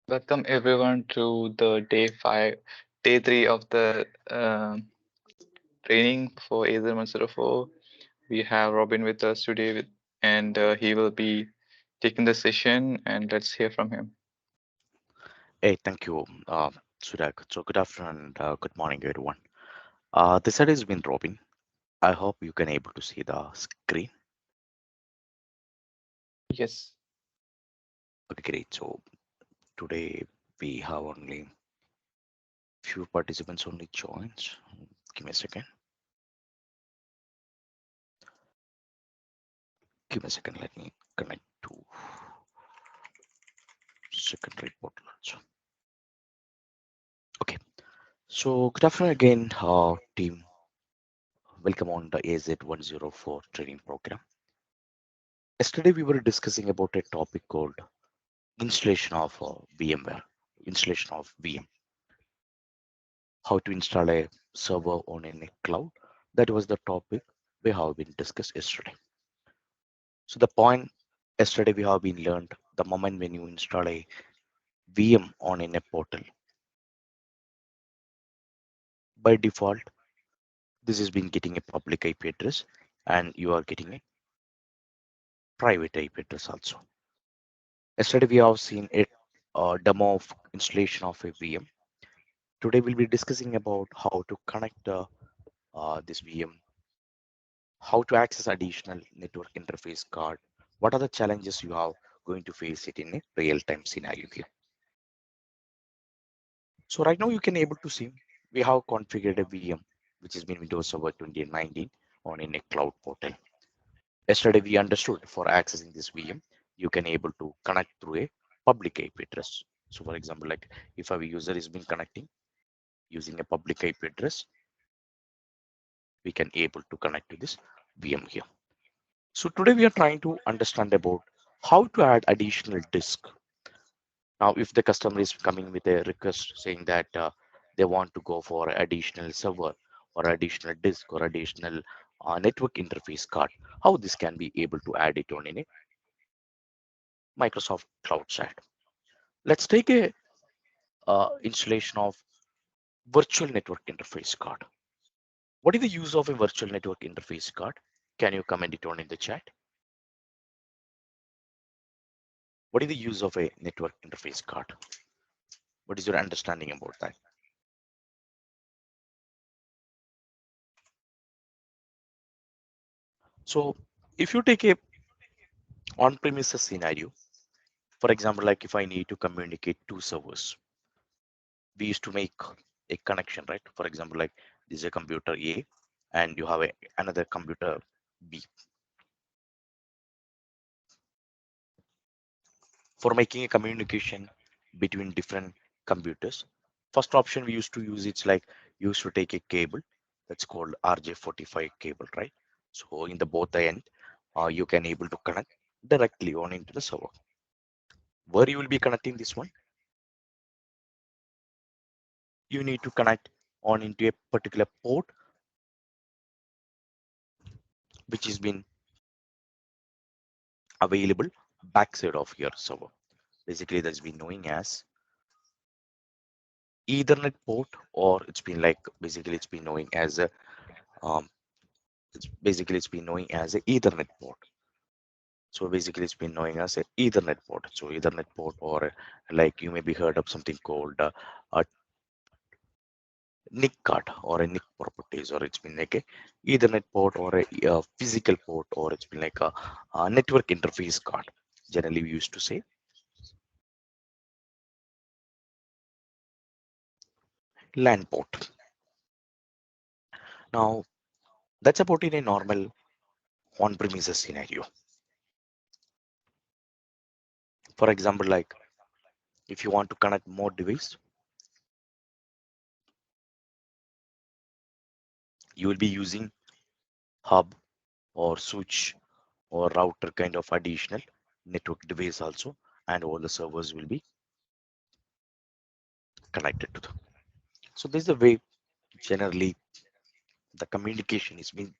Welcome everyone to the day three of the training for Azure 104. We have Robin with us today, and he will be taking the session. And let's hear from him. Hey, thank you, Sudak. So good afternoon and good morning, everyone. This side has been Robin. I hope you can able to see the screen. Yes, Okay, great. So today we have only few participants only joins. Give me a second. Give me a second. Let me connect to secondary portal also. Okay. So good afternoon again, team. Welcome on the AZ104 training program. Yesterday we were discussing about a topic called installation of VMware, installation of VM, how to install a server on a cloud. That was the topic we have been discussed yesterday. So the point yesterday we have been learned the moment when you install a VM on a portal, by default, this has been getting a public IP address and you are getting a private IP address also. Yesterday we have seen a demo of installation of a VM. Today we'll be discussing about how to connect this VM, how to access additional network interface card, what are the challenges you are going to face it in a real-time scenario here. So right now you can able to see we have configured a VM which has been Windows Server 2019 on in a cloud portal. Yesterday we understood for accessing this VM you can able to connect through a public IP address. So for example, like if a user is been connecting using a public IP address, we can able to connect to this VM here. So today we are trying to understand about how to add additional disk. Now, if the customer is coming with a request saying that they want to go for additional server or additional disk or additional network interface card, how this can be able to add it on in a Microsoft Cloud side. Let's take a installation of virtual network interface card. What is the use of a virtual network interface card? Can you comment it on in the chat? What is the use of a network interface card? What is your understanding about that? So if you take a on-premises scenario, for example, like if I need to communicate two servers, we used to make a connection, right? For example, like this is a computer A and you have another computer B. For making a communication between different computers, first option we used to use it's like you used to take a cable that's called RJ45 cable, right? So in the both end, you can able to connect directly on into the server. Where you will be connecting this one, you need to connect on into a particular port which has been available backside of your server. Basically, that's been known as Ethernet port, or it's been like basically it's been knowing as a um, it's been knowing as a Ethernet port. So basically, it's been knowing as a Ethernet port. So Ethernet port, or like you may be heard of something called a NIC card or a NIC properties, or it's been like a Ethernet port or a physical port, or it's been like a network interface card. Generally, we used to say LAN port. Now, that's about in a normal on-premises scenario. For example, like if you want to connect more device, you will be using hub or switch or router kind of additional network device also, and all the servers will be connected to them. So this is the way generally the communication is being.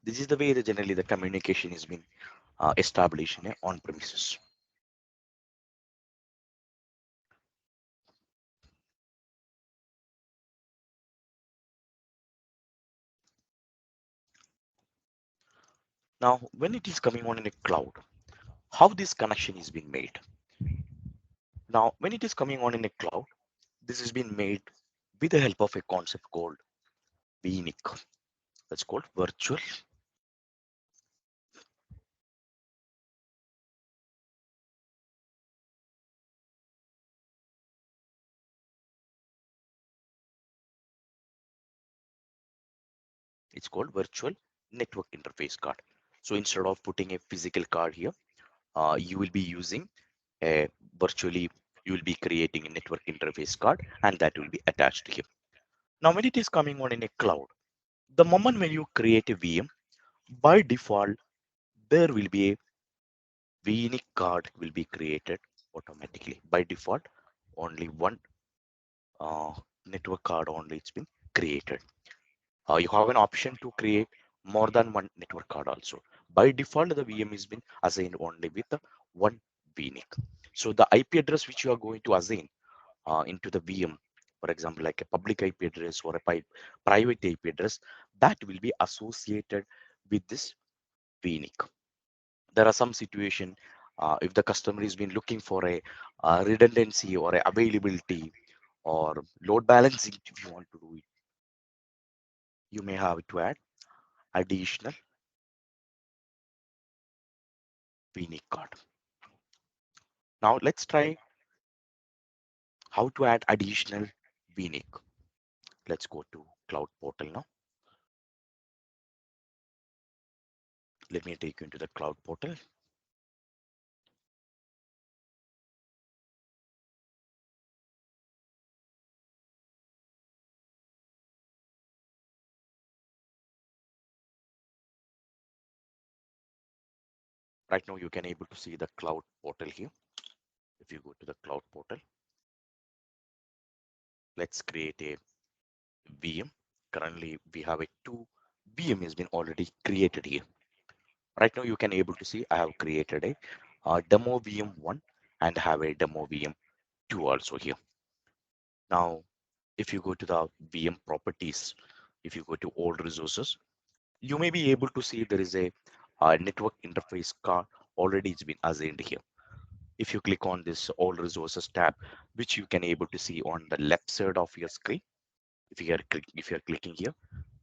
This is the way that generally the communication is being established in a on-premises. Now, when it is coming on in a cloud, how this connection is being made? Now, when it is coming on in a cloud, this has been made with the help of a concept called VNIC. That's called virtual. It's called virtual network interface card. So instead of putting a physical card here, you will be using a virtually, you will be creating a network interface card and that will be attached here. Now, when it is coming on in a cloud, the moment when you create a VM, by default, there will be a VNIC card will be created automatically. By default, only one uh, network card only it's been created. You have an option to create more than one network card also. By default, the VM has been assigned only with the one VNIC. So the IP address which you are going to assign into the VM, for example, like a public IP address or a private IP address, that will be associated with this VNIC. There are some situation if the customer has been looking for a redundancy or a availability or load balancing, if you want to do it, you may have to add additional VNIC card. Now let's try how to add additional VNIC. Let's go to cloud portal now. Let me take you into the cloud portal. Right now you can able to see the cloud portal here. If you go to the cloud portal, let's create a VM. Currently we have a two VM has been already created here. Right now you can able to see I have created a demo VM1 and have a demo VM2 also here. Now, if you go to the VM properties, if you go to all resources, you may be able to see there is a network interface card already it's been assigned here. If you click on this all resources tab, which you can able to see on the left side of your screen, if you are clicking here,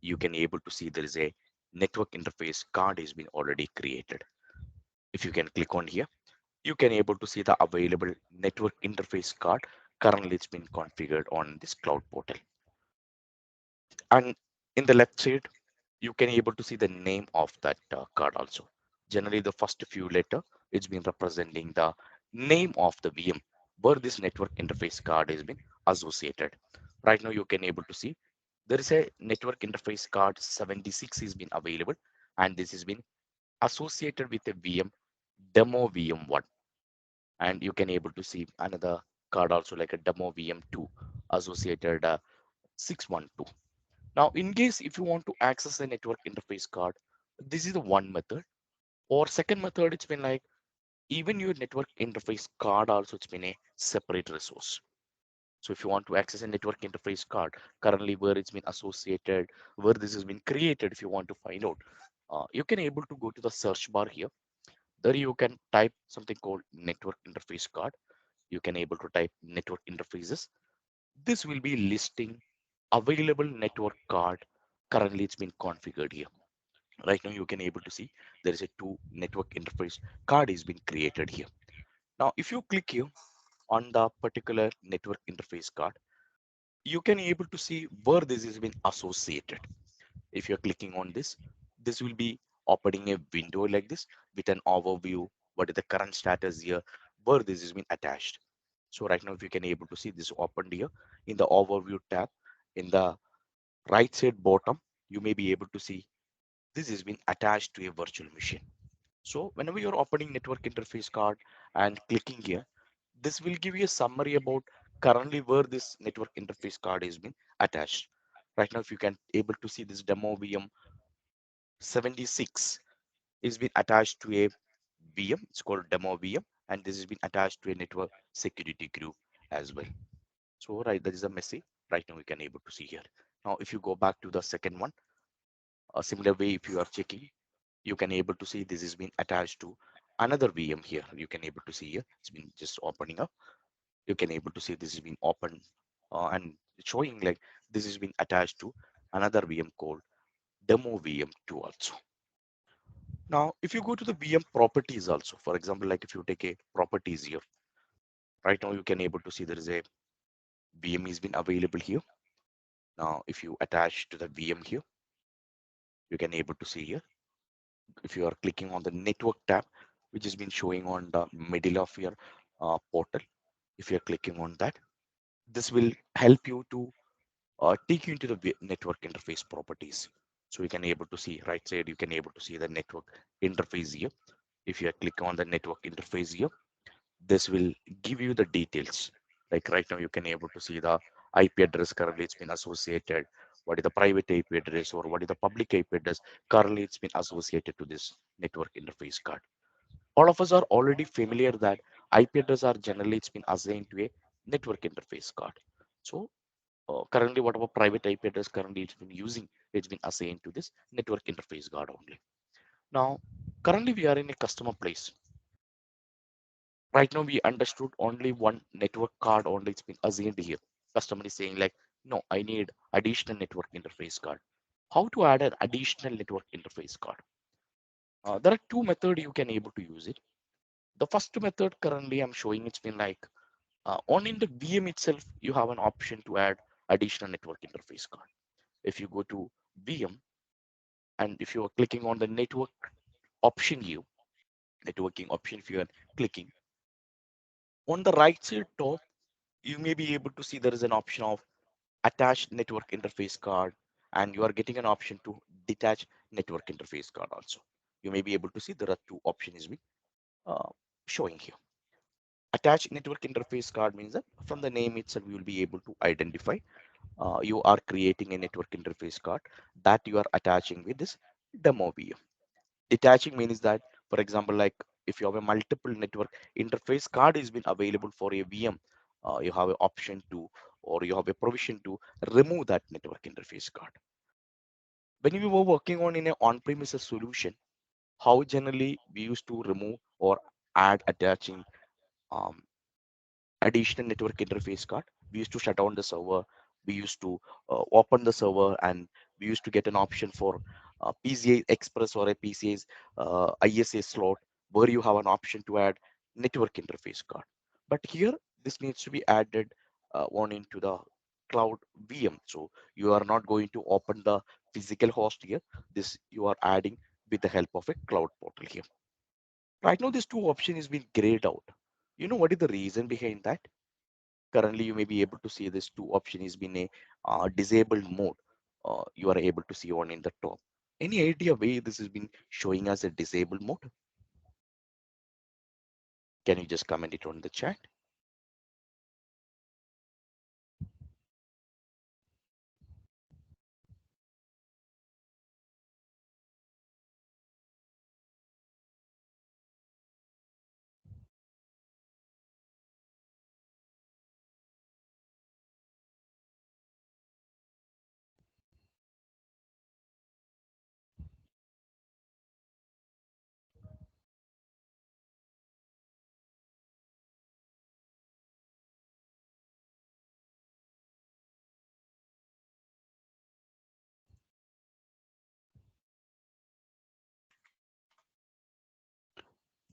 you can able to see there is a network interface card has been already created. If you can click on here, you can able to see the available network interface card currently it's been configured on this cloud portal. And in the left side, you can able to see the name of that card also. Generally, the first few letter it's been representing the name of the VM where this network interface card has been associated. Right now, you can able to see there is a network interface card 76 is been available, and this has been associated with a VM demo VM1, and you can able to see another card also like a demo VM2 associated 612. Now, in case if you want to access a network interface card, this is the one method. Or second method, it's been like even your network interface card also it's been a separate resource. So if you want to access a network interface card, currently where it's been associated, where this has been created, if you want to find out, you can able to go to the search bar here. There you can type something called network interface card. You can able to type network interfaces. This will be listing available network card currently it's been configured here. Right now you can able to see there is a two network interface card is being created here. Now if you click here on the particular network interface card, you can able to see where this has been associated. If you're clicking on this, this will be opening a window like this with an overview, what is the current status here, where this has been attached. So right now if you can able to see this opened here in the overview tab, in the right side bottom, you may be able to see this has been attached to a virtual machine. So whenever you're opening network interface card and clicking here, this will give you a summary about currently where this network interface card has been attached. Right now, if you can able to see this demo VM 76 is been attached to a VM. It's called demo VM, and this has been attached to a network security group as well. So right, that is a message. Right now we can able to see here. Now, if you go back to the second one, a similar way, if you are checking, you can able to see this has been attached to another VM here. You can able to see here. It's been just opening up. You can able to see this has been opened and showing like this has been attached to another VM called demo VM2 also. Now, if you go to the VM properties also, for example, like if you take a properties here, right now you can able to see there is a VM has been available here. Now, if you attach to the VM here, you can able to see here. If you are clicking on the network tab, which has been showing on the middle of your portal, if you're clicking on that, this will help you to take you into the network interface properties. So you can able to see right side, you can able to see the network interface here. If you click on the network interface here, this will give you the details. Like right now, you can able to see the IP address currently it's been associated. What is the private IP address or what is the public IP address currently it's been associated to this network interface card. All of us are already familiar that IP address are generally it's been assigned to a network interface card. So currently, whatever private IP address currently it's been using, it's been assigned to this network interface card only. Now, currently we are in a customer place. Right now, we understood only one network card only it's been assigned here. Customer is saying like, no, I need additional network interface card. How to add an additional network interface card? There are two methods you can able to use it. The first method currently I'm showing it's been like on in the VM itself, you have an option to add additional network interface card. If you go to VM and if you are clicking on the network option here, networking option, if you are clicking on the right side top, you may be able to see there is an option of attached network interface card, and you are getting an option to detach network interface card also. You may be able to see there are two options uh, showing here. Attached network interface card means that from the name itself, you will be able to identify you are creating a network interface card that you are attaching with this demo VM. Detaching means that, for example, like if you have a multiple network interface card is been available for a VM, you have an option to, or you have a provision to remove that network interface card. When we were working on in an on-premises solution, how generally we used to remove or add attaching um, additional network interface card. We used to shut down the server. We used to open the server, and we used to get an option for PCI Express or a PCI's ISA slot where you have an option to add network interface card. But here, this needs to be added on into the cloud VM. So you are not going to open the physical host here. This you are adding with the help of a cloud portal here. Right now, this two option is being grayed out. You know what is the reason behind that? Currently you may be able to see this two option is been a disabled mode. You are able to see one in the top. Any idea way this has been showing as a disabled mode? Can you just comment it on the chat?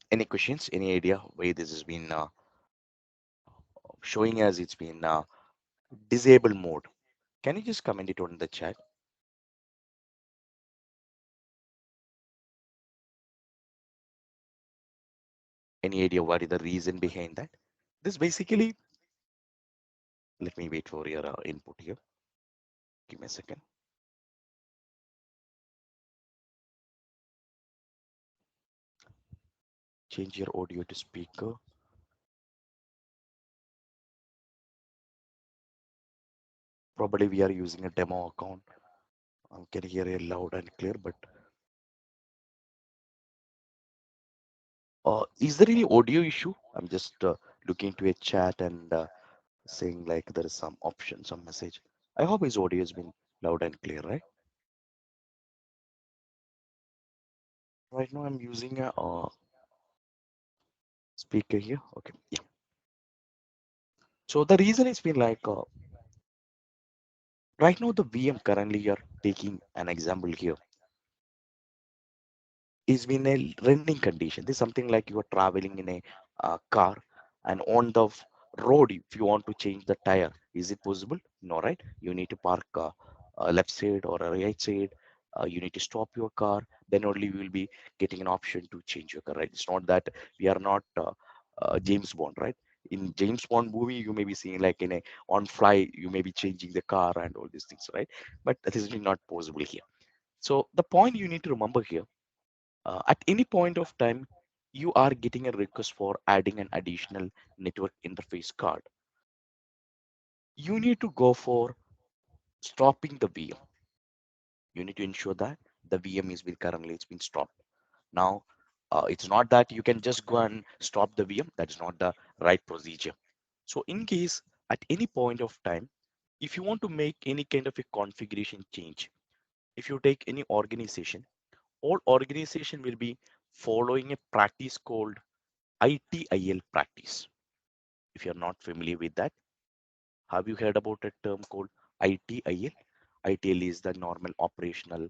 Any questions? Any idea why this has been showing as it's been disabled mode? Can you just comment it on the chat? Any idea what is the reason behind that? This basically, let me wait for your input here. Give me a second. Change your audio to speaker. Probably we are using a demo account. I can hear it loud and clear, but Is there any audio issue? I'm just looking to a chat and saying like there is some option, some message. I hope his audio has been loud and clear, right? Right now I'm using a speaker here. Okay, yeah. So the reason it's been like right now the VM currently you're taking an example here is been a running condition. This is something like you are traveling in a car and on the road, if you want to change the tire, is it possible? No, right? You need to park left side or a right side. You need to stop your car. Then only you will be getting an option to change your car, right? It's not that we are not James Bond, right? In James Bond movie, you may be seeing like in a on fly, you may be changing the car and all these things, right? But that is not possible here. So the point you need to remember here at any point of time, you are getting a request for adding an additional network interface card. You need to go for stopping the VM. You need to ensure that the VM is been currently it's been stopped. Now, it's not that you can just go and stop the VM. That is not the right procedure. So in case at any point of time, if you want to make any kind of a configuration change, if you take any organization, all organization will be following a practice called ITIL practice. If you're not familiar with that, have you heard about a term called ITIL? ITIL is the normal operational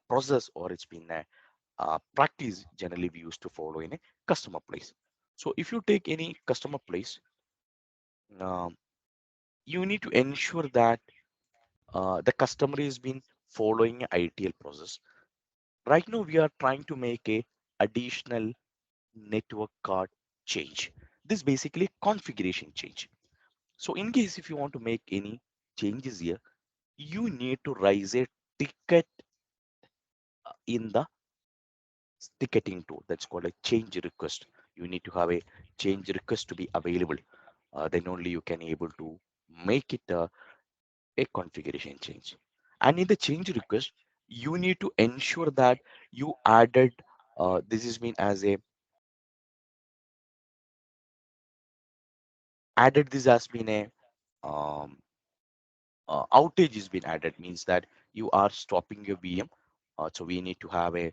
process, or it's been a practice generally we used to follow in a customer place. So if you take any customer place, um, you need to ensure that the customer has been following a ITIL process. Right now, we are trying to make a additional network card change. This basically configuration change. So in case if you want to make any changes here, you need to raise a ticket in the ticketing tool. That's called a change request. You need to have a change request to be available. Then only you can able to make it a configuration change. And in the change request, you need to ensure that you added this is mean as a added this has been a um, outage has been added means that you are stopping your VM. So we need to have a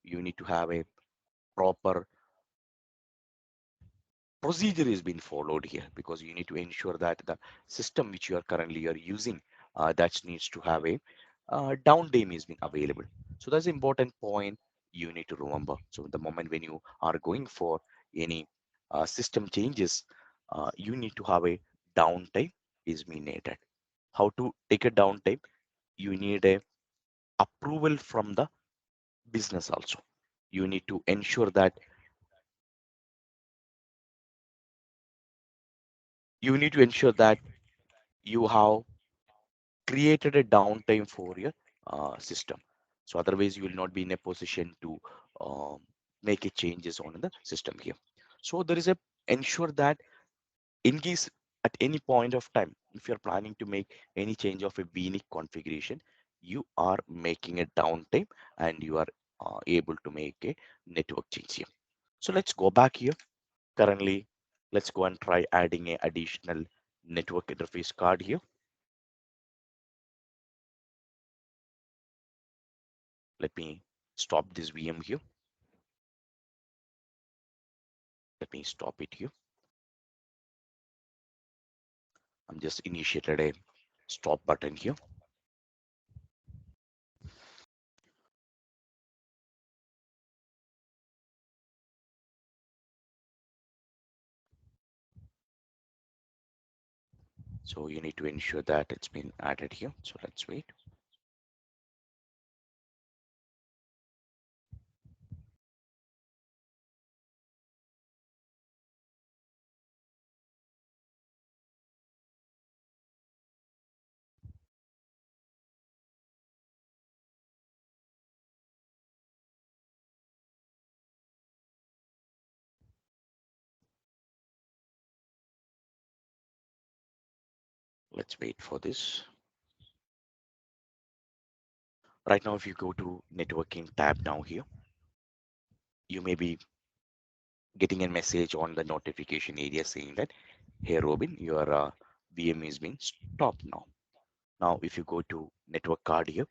you need to have a proper procedure is being followed here because you need to ensure that the system which you are currently are using that needs to have a downtime is being available. So that's an important point you need to remember. So the moment when you are going for any system changes, you need to have a downtime is being needed. How to take a downtime? You need a approval from the business also. You need to ensure that you need to ensure that you have created a downtime for your system. So otherwise you will not be in a position to um, make a changes on the system here. So there is a ensure that in case at any point of time, if you're planning to make any change of a VNIC configuration, you are making a downtime and you are able to make a network change here. So let's go back here. Currently, let's go and try adding a additional network interface card here. Let me stop this VM here. Let me stop it here. I'm just initiated a stop button here. So you need to ensure that it's been added here. So let's wait. Let's wait for this. Right now, if you go to networking tab down here, you may be getting a message on the notification area saying that, hey Robin, your VM is being stopped now. Now, if you go to network card here,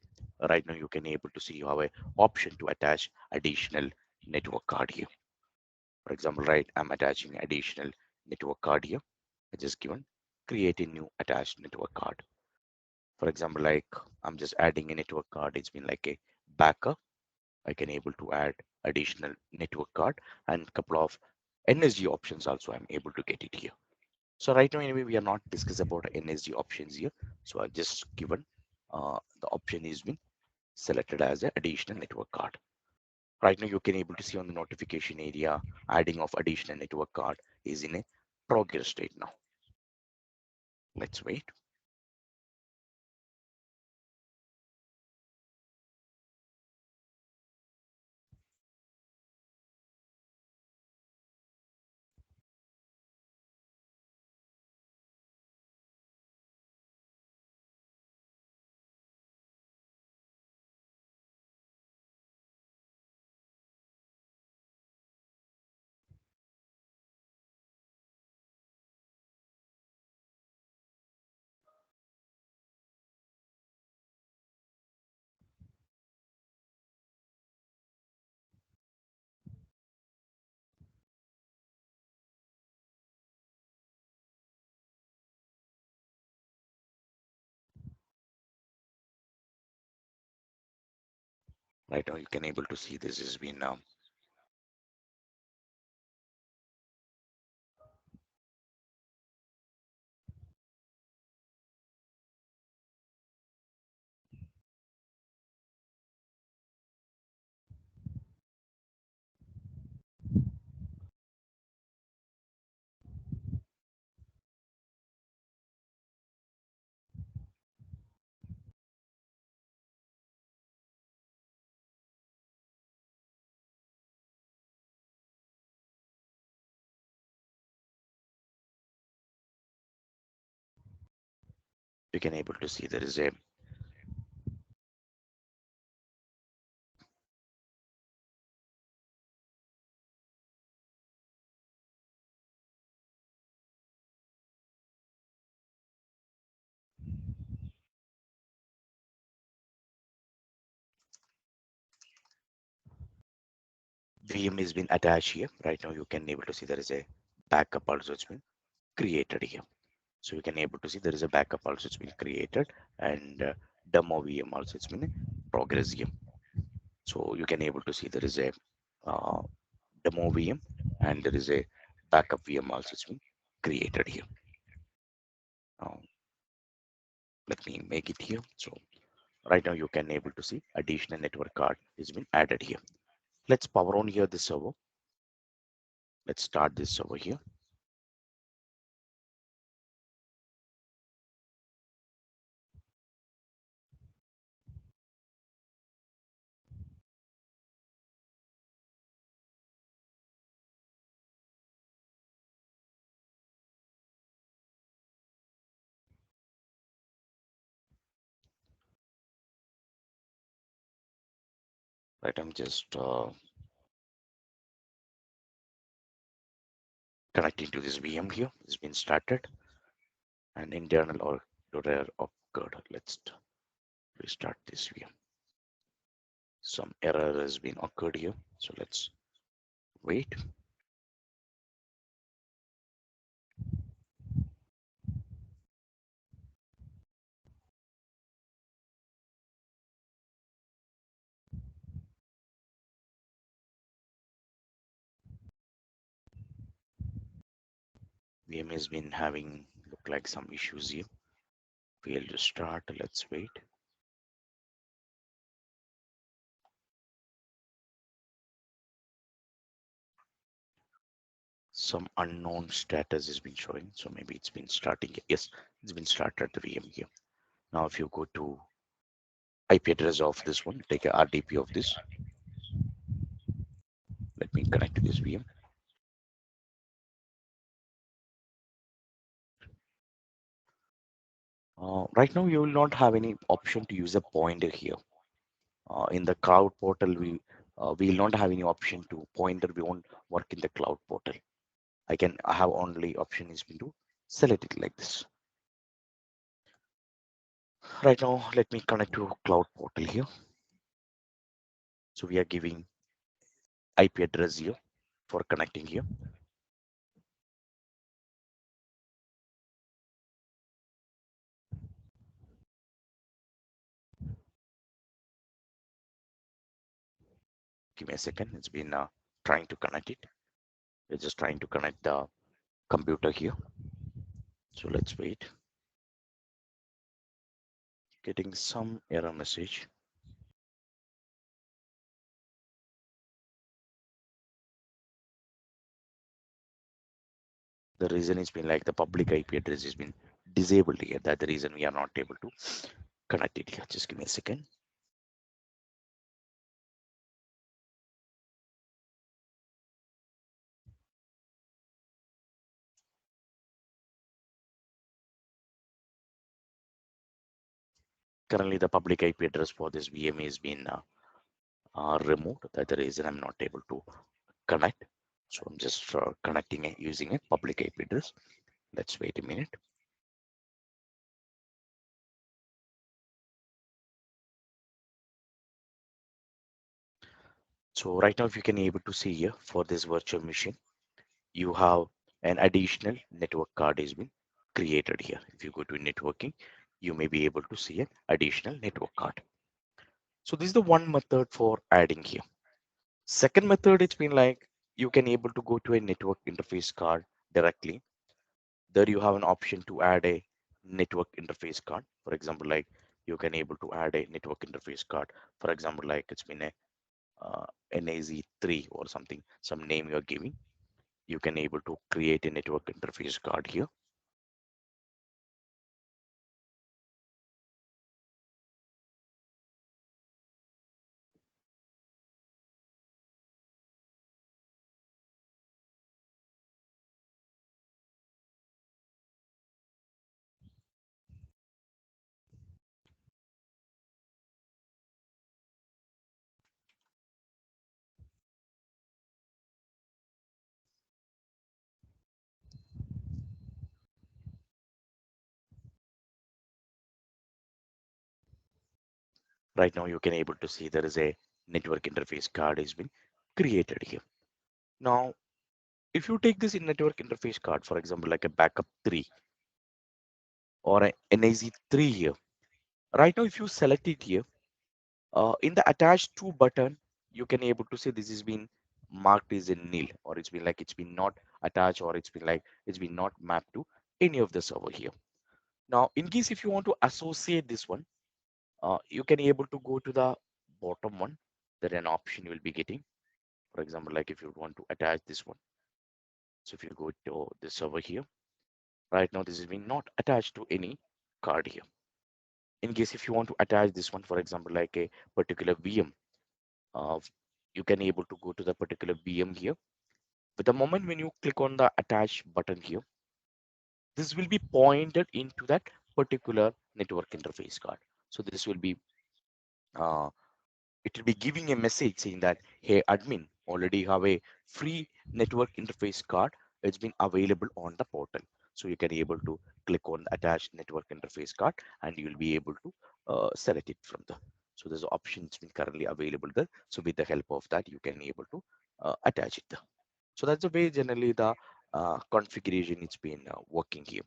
right now you can able to see you have a option to attach additional network card here. For example, right, I'm attaching additional network card here. I just given create a new attached network card. For example, like I'm just adding a network card. It's been like a backup. I can able to add additional network card and couple of NSG options also I'm able to get it here. So right now anyway we are not discuss about NSG options here. So I just given the option is been selected as an additional network card. Right now you can able to see on the notification area adding of additional network card is in a progress state now. Let's wait. Right now you can able to see this has been you can able to see there is a VM has been attached here. Right now you can able to see there is a backup also it's been created here. So you can able to see there is a backup also it's been created and demo VM also it's been progress here. So you can able to see there is a uh, demo VM and there is a backup VM also it's been created here. Now let me make it here. So right now you can able to see additional network card has been added here. Let's power on here the server. Let's start this server here. Right, I'm just connecting to this VM here. It's been started and internal or error occurred. Let's restart this VM. Some error has been occurred here. So let's wait. VM has been having look like some issues here. Failed to start. Let's wait. Some unknown status has been showing. So maybe it's been starting. Yes, it's been started the VM here. Now if you go to IP address of this one, take a RDP of this. Let me connect to this VM. Right now, you will not have any option to use a pointer here. In the cloud portal, we we will not have any option to pointer we won't work in the cloud portal. I have only option is to select it like this. Right now, let me connect to cloud portal here. So we are giving IP address here for connecting here. Give me a second. It's been trying to connect it. We're just trying to connect the computer here. So let's wait. Getting some error message. The reason has been like the public IP address has been disabled here. That's the reason we are not able to connect it here. Just give me a second. Currently, the public IP address for this VM has been removed. That's the reason I'm not able to connect. So I'm just connecting it using a public IP address. Let's wait a minute. So right now, if you can able to see here for this virtual machine, you have an additional network card has been created here. If you go to networking, you may be able to see an additional network card. So this is the one method for adding here. Second method, it's been like you can able to go to a network interface card directly. There you have an option to add a network interface card. For example, like you can able to add a network interface card. For example, like it's been a NAZ3 or something, some name you're giving. You can able to create a network interface card here. Right now, you can able to see there is a network interface card has been created here. Now, if you take this in network interface card, for example, like a backup 3 or a NAZ3 here, right now, if you select it here, in the attached to button, you can able to say this has been marked as a nil, or it's been like it's been not attached, or it's been like it's been not mapped to any of the server here. Now, in case if you want to associate this one, you can able to go to the bottom one. There an option you will be getting. For example, like if you want to attach this one. So if you go to the server here, right now this has been not attached to any card here. In case if you want to attach this one, for example, like a particular VM, uh, you can able to go to the particular VM here. But the moment when you click on the attach button here, this will be pointed into that particular network interface card. So this will be uh, it will be giving a message saying that, hey, admin, already have a free network interface card. It's been available on the portal. So you can able to click on the attached network interface card and you'll be able to select it from there. So there's an option that's been currently available there. So with the help of that, you can able to attach it there. So that's the way generally the configuration it's been working here.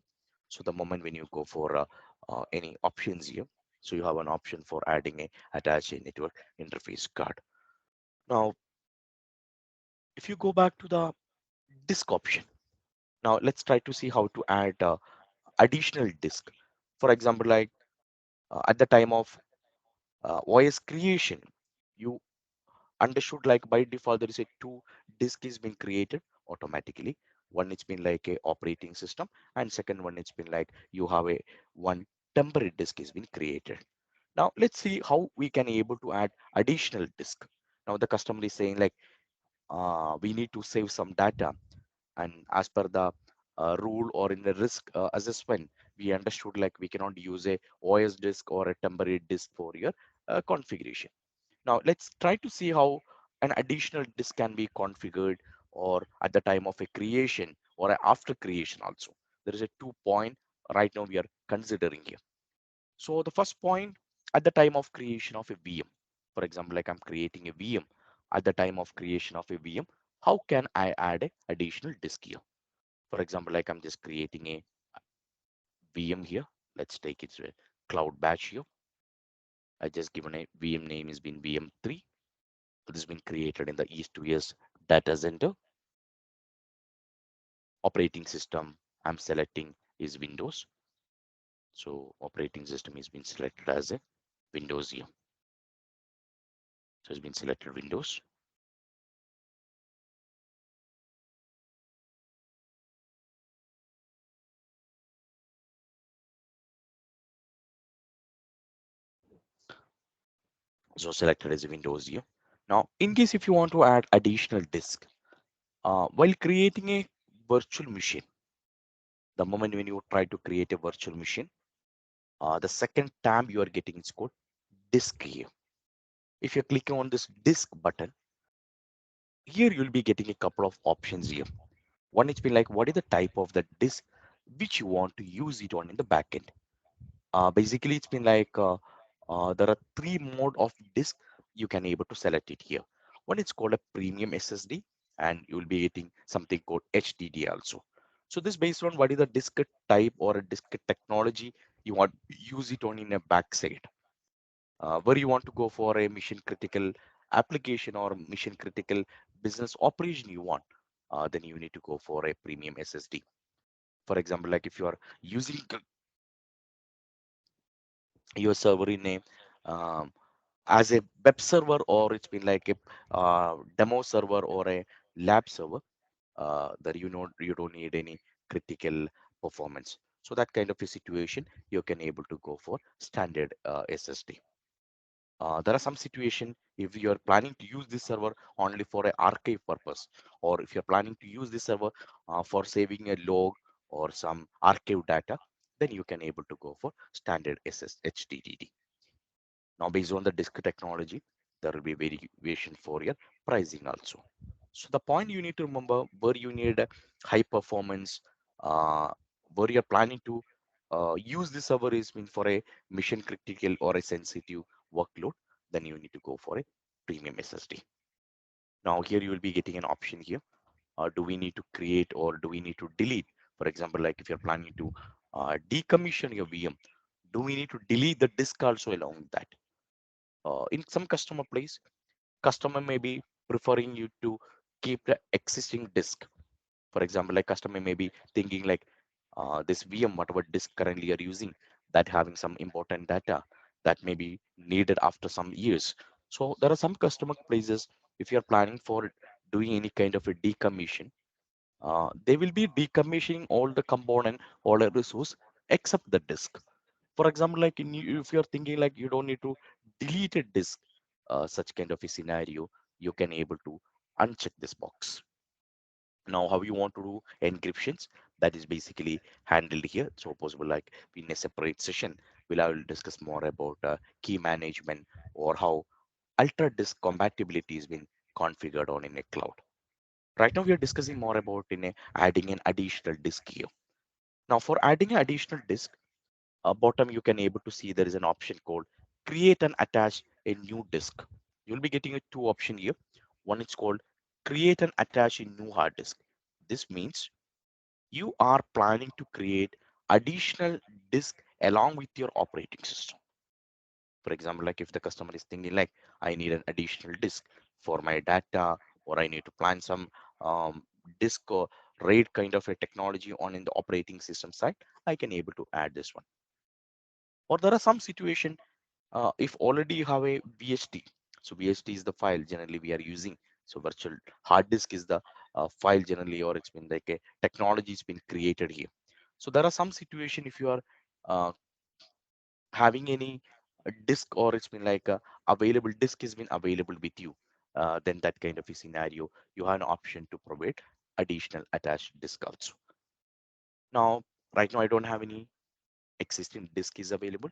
So the moment when you go for any options here, so you have an option for adding a attach a network interface card. Now, if you go back to the disk option, now let's try to see how to add additional disk. For example, like at the time of OS creation, you understood like by default there is a two disk is being created automatically. One it's been like a operating system, and second one it's been like you have a one temporary disk is been created. Now let's see how we can able to add additional disk. Now the customer is saying like we need to save some data, and as per the rule or in the risk assessment, we understood like we cannot use a OS disk or a temporary disk for your configuration. Now let's try to see how An additional disk can be configured or at the time of a creation or after creation also. There is a 2 point right now we are considering here. So the first point, at the time of creation of a VM, for example, like I'm creating a VM, at the time of creation of a VM, how can I add a additional disk here? For example, like I'm just creating a VM here. Let's take it to a cloud batch here. I just given a VM name has been VM3. This has been created in the East2S data center. Operating system I'm selecting is Windows. So operating system has been selected as a Windows here. So it's been selected Windows. So selected as a Windows here. Now, in case if you want to add additional disk, while creating a virtual machine, the moment when you try to create a virtual machine, the second tab you are getting is called disk here. If you're clicking on this disk button, here you'll be getting a couple of options here. One is been like, what is the type of the disk which you want to use it on in the backend? Basically, it's been like there are three mode of disk you can able to select it here. One is called a premium SSD, and you will be getting something called HDD also. So this based on what is the disk type or a disk technology you want to use it on in a backside. Where you want to go for a mission critical application or mission critical business operation you want, then you need to go for a premium SSD. For example, like if you are using your server in a um, as a web server, or it's been like a demo server or a lab server, that you don't need any critical performance. So that kind of a situation you can able to go for standard SSD. There are some situation if you are planning to use this server only for an archive purpose, or if you're planning to use this server for saving a log or some archive data, then you can able to go for standard HDD. Now, based on the disk technology, there will be variation for your pricing also. So the point you need to remember, where you need a high performance, uh, where you're planning to use this server is mean for a mission critical or a sensitive workload, then you need to go for a premium SSD. Now here you will be getting an option here. Do we need to create or do we need to delete? For example, like if you're planning to decommission your VM, do we need to delete the disk also along with that? In some customer place, customer may be preferring you to keep the existing disk. For example, like customer may be thinking like this VM, whatever disk currently you're using, that having some important data that may be needed after some years. So there are some customer places, if you're planning for doing any kind of a decommission, they will be decommissioning all the component, all the resource except the disk. For example, like if you're thinking like you don't need to delete a disk, such kind of a scenario, you can able to uncheck this box. Now, how you want to do encryptions, that is basically handled here. So possible like in a separate session, I will discuss more about key management or how ultra disk compatibility has been configured on in a cloud. Right now, we are discussing more about in a adding an additional disk here. Now, for adding an additional disk, bottom you can able to see there is an option called create and attach a new disk. You'll be getting a two option here. One is called create and attach a new hard disk. This means you are planning to create additional disk along with your operating system. For example, like if the customer is thinking like I need an additional disk for my data, or I need to plan some um, disk or RAID kind of a technology on in the operating system side, I can able to add this one. Or there are some situation if already you have a VHD. So VHD is the file generally we are using. So virtual hard disk is the file generally, or it's been like a technology has been created here. So there are some situation if you are uh, having any disk, or it's been like a available disk has been available with you, then that kind of a scenario, you have an option to provide additional attached disk also. Now, right now I don't have any existing disk is available.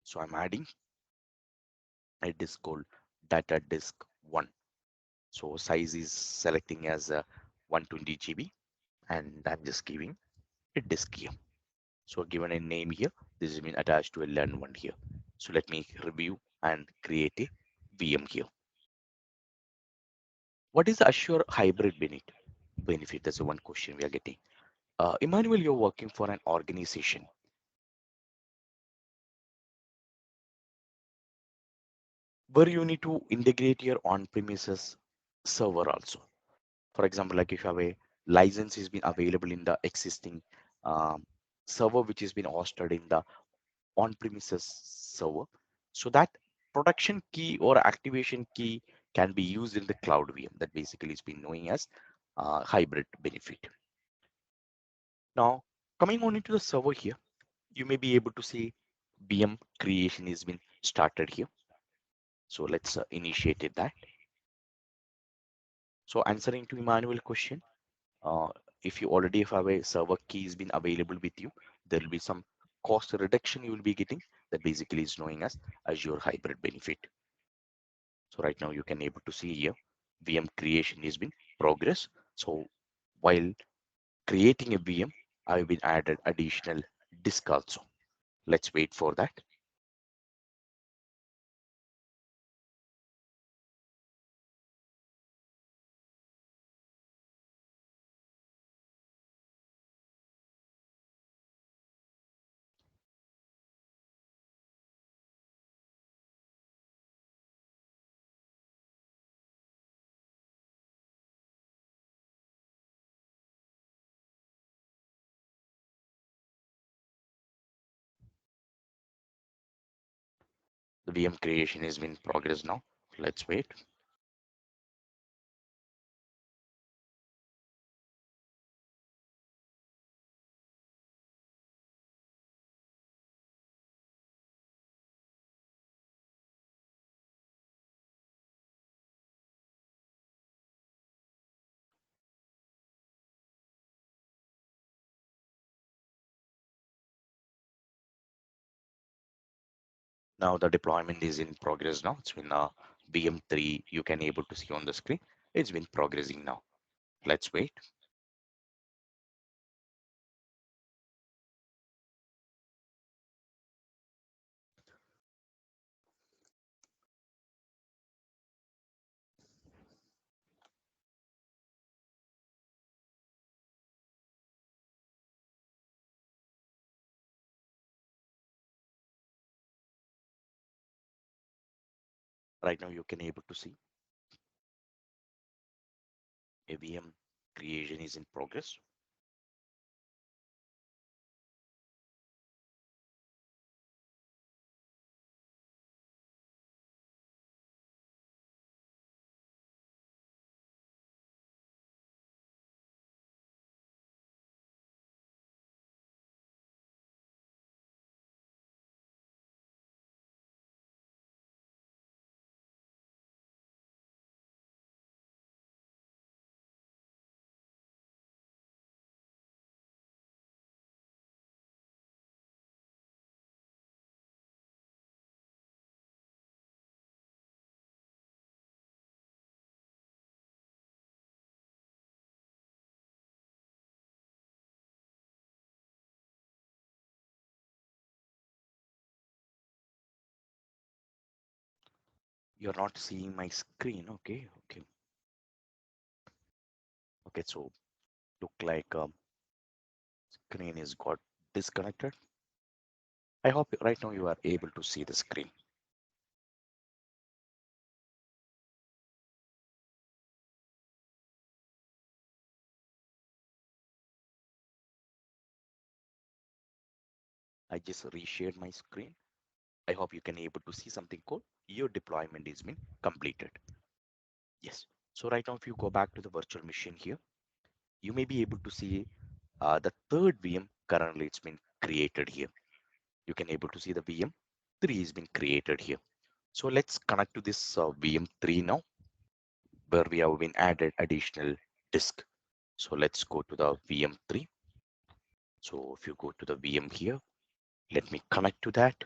So I'm adding a disk called data disk 1. So size is selecting as 120 GB, and I'm just giving a disk here. So given a name here, this has been attached to a LAN one here. So let me review and create a VM here. What is the Azure hybrid benefit? That's the one question we are getting. Emmanuel, you're working for an organization where you need to integrate your on-premises server also. For example, like if you have a license has been available in the existing um, server which has been hosted in the on-premises server, so that production key or activation key can be used in the cloud VM. That basically is been known as hybrid benefit. Now, coming on into the server here, you may be able to see VM creation has been started here. So let's initiate it that. So answering to Emmanuel question, uh, if you already have a server key has been available with you, there will be some cost reduction you will be getting. That basically is known as Azure hybrid benefit. So right now you can able to see here VM creation has been progress. So while creating a VM, I've been added additional disk also. Let's wait for that. The VM creation is in progress now. Let's wait. Now the deployment is in progress now. It's been VM3. You can able to see on the screen. It's been progressing now. Let's wait. Right now you can able to see a VM creation is in progress. You're not seeing my screen. Okay. Okay. Okay. So look like screen is got disconnected. I hope right now you are able to see the screen. I just reshared my screen. I hope you can able to see something called your deployment is been completed. Yes. So right now, if you go back to the virtual machine here, you may be able to see the third VM currently it's been created here. You can able to see the VM3 has been created here. So let's connect to this VM3 now, where we have been added additional disk. So let's go to the VM3. So if you go to the VM here, let me connect to that.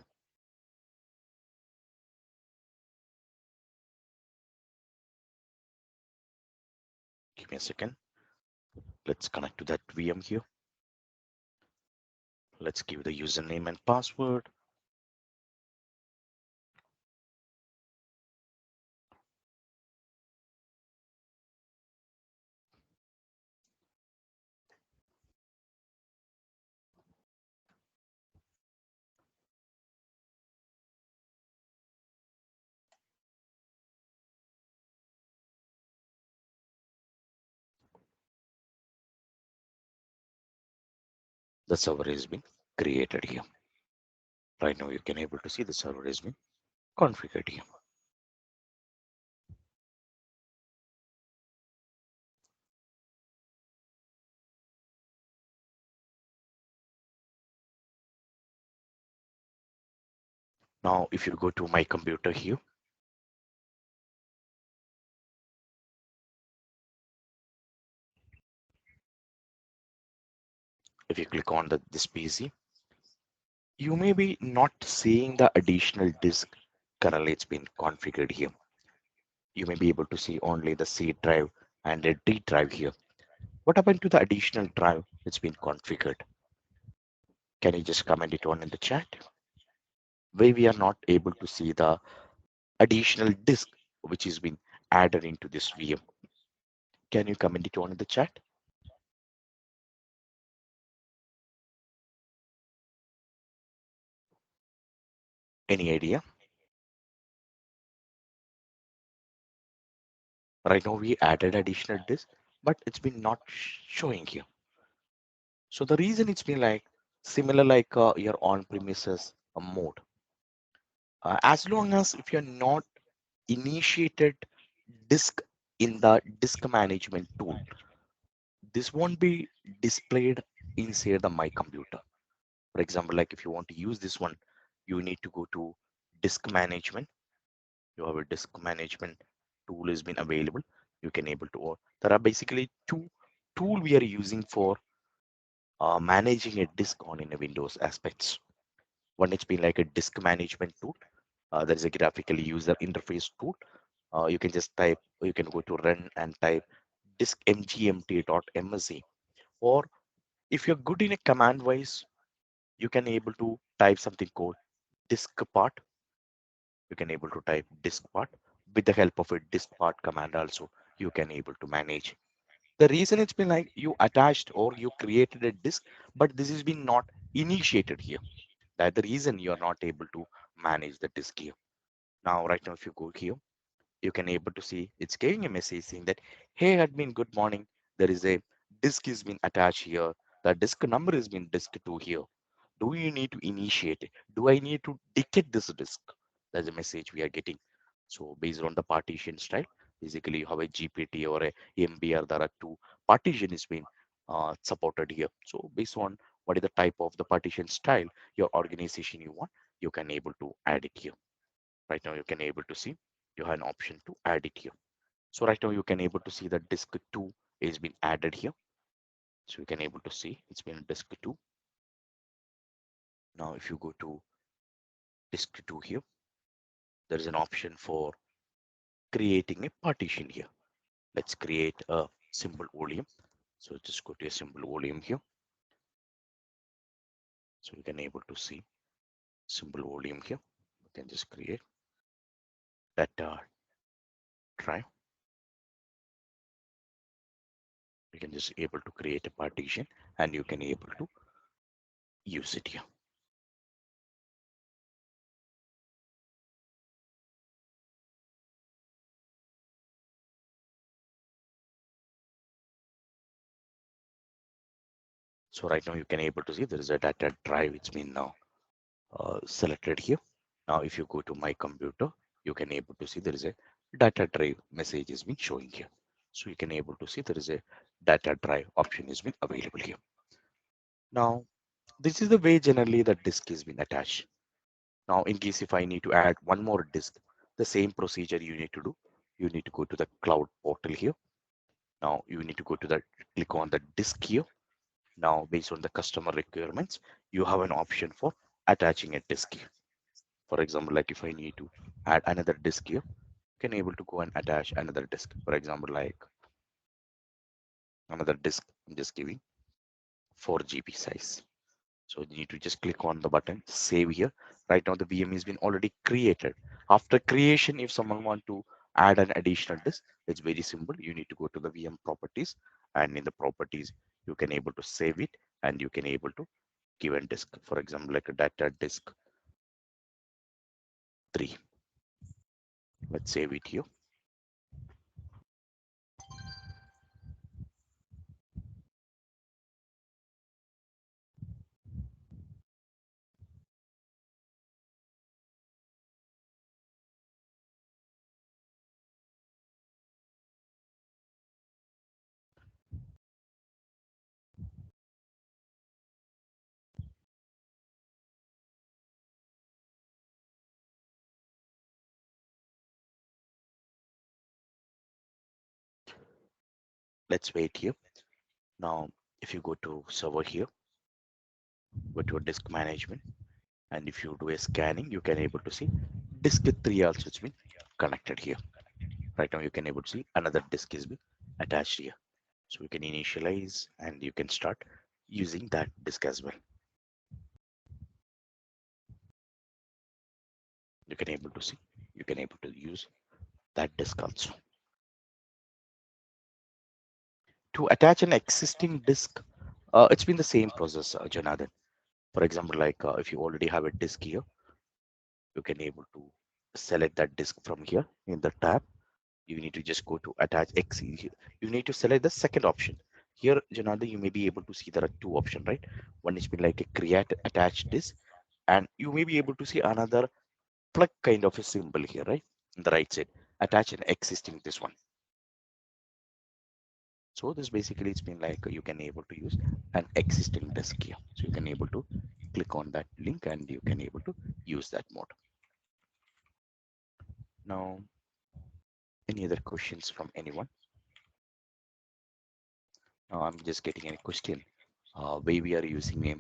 Give me a second. Let's connect to that VM here. Let's give the username and password. The server has been created here. Right now you can able to see the server has been configured here. Now if you go to my computer here, if you click on this PC, you may be not seeing the additional disk currently it's been configured here. You may be able to see only the C drive and the D drive here. What happened to the additional drive that's been configured? Can you just comment it on in the chat? Where we are not able to see the additional disk which has been added into this VM. Can you comment it on in the chat? Any idea? Right now we added additional disk, but it's been not showing here. So the reason it's been like similar like your on-premises mode. As long as if you're not initiated disk in the disk management tool, this won't be displayed inside the my computer. For example, like if you want to use this one, you need to go to disk management. You have a disk management tool has been available. You can able to, or there are basically two tool we are using for managing a disk on in a Windows aspects. One it's been like a disk management tool. There is a graphical user interface tool. You can just type, you can go to run and type disk mgmt.msc, or if you're good in a command wise, you can able to type something called disk part. You can able to type disk part with the help of a disk part command also. You can able to manage. The reason it's been like you attached or you created a disk, but this has been not initiated here. That the reason you are not able to manage the disk here. Now, right now, if you go here, you can able to see it's giving a message saying that, hey, admin, good morning. There is a disk is been attached here. The disk number has been disk 2 here. Do you need to initiate it? Do I need to decrypt this disk? That's a message we are getting. So based on the partition style, basically you have a GPT or a MBR, there are two partition is being supported here. So based on what is the type of the partition style, your organization you want, you can able to add it here. Right now you can able to see you have an option to add it here. So right now you can able to see that disk 2 is been added here. So you can able to see it's been disk 2. Now if you go to disk 2 here, there is an option for creating a partition here. Let's create a simple volume. So just go to a simple volume here. So you can able to see simple volume here. You can just create that drive. You can just able to create a partition and you can able to use it here. So right now you can able to see there is a data drive. It's been now selected here. Now if you go to my computer, you can able to see there is a data drive message has been showing here. So you can able to see there is a data drive option has been available here. Now this is the way generally the disk has been attached. Now in case if I need to add one more disk, the same procedure you need to do. You need to go to the cloud portal here. Now you need to go to the click on the disk here. Now based on the customer requirements, you have an option for attaching a disk here. For example, like if I need to add another disk here, you can able to go and attach another disk. For example, like another disk. I'm just giving 4 GB size. So you need to just click on the button save here. Right now the VM has been already created. After creation, if someone want to add an additional disk, it's very simple. You need to go to the VM properties, and in the properties you can able to save it, and you can able to give a disk. For example, like a data disk 3. Let's save it here. Let's wait here. Now, if you go to server here, go to disk management, and if you do a scanning, you can able to see disk 3 also it's been connected here. Right now you can able to see another disk is been attached here. So you can initialize and you can start using that disk as well. You can able to see, you can able to use that disk also. To attach an existing disk, it's been the same process, Janardhan. For example, like if you already have a disk here, you can able to select that disk from here in the tab. You need to just go to attach X. You need to select the second option. Here, Janardhan, you may be able to see there are two options, right? One is been like a create attached disk, and you may be able to see another plug kind of a symbol here, right? On the right side, attach an existing this one. So this basically it's been like you can able to use an existing disk here. So you can able to click on that link and you can able to use that mode. Now, any other questions from anyone? Now I'm just getting a question. Why we are using a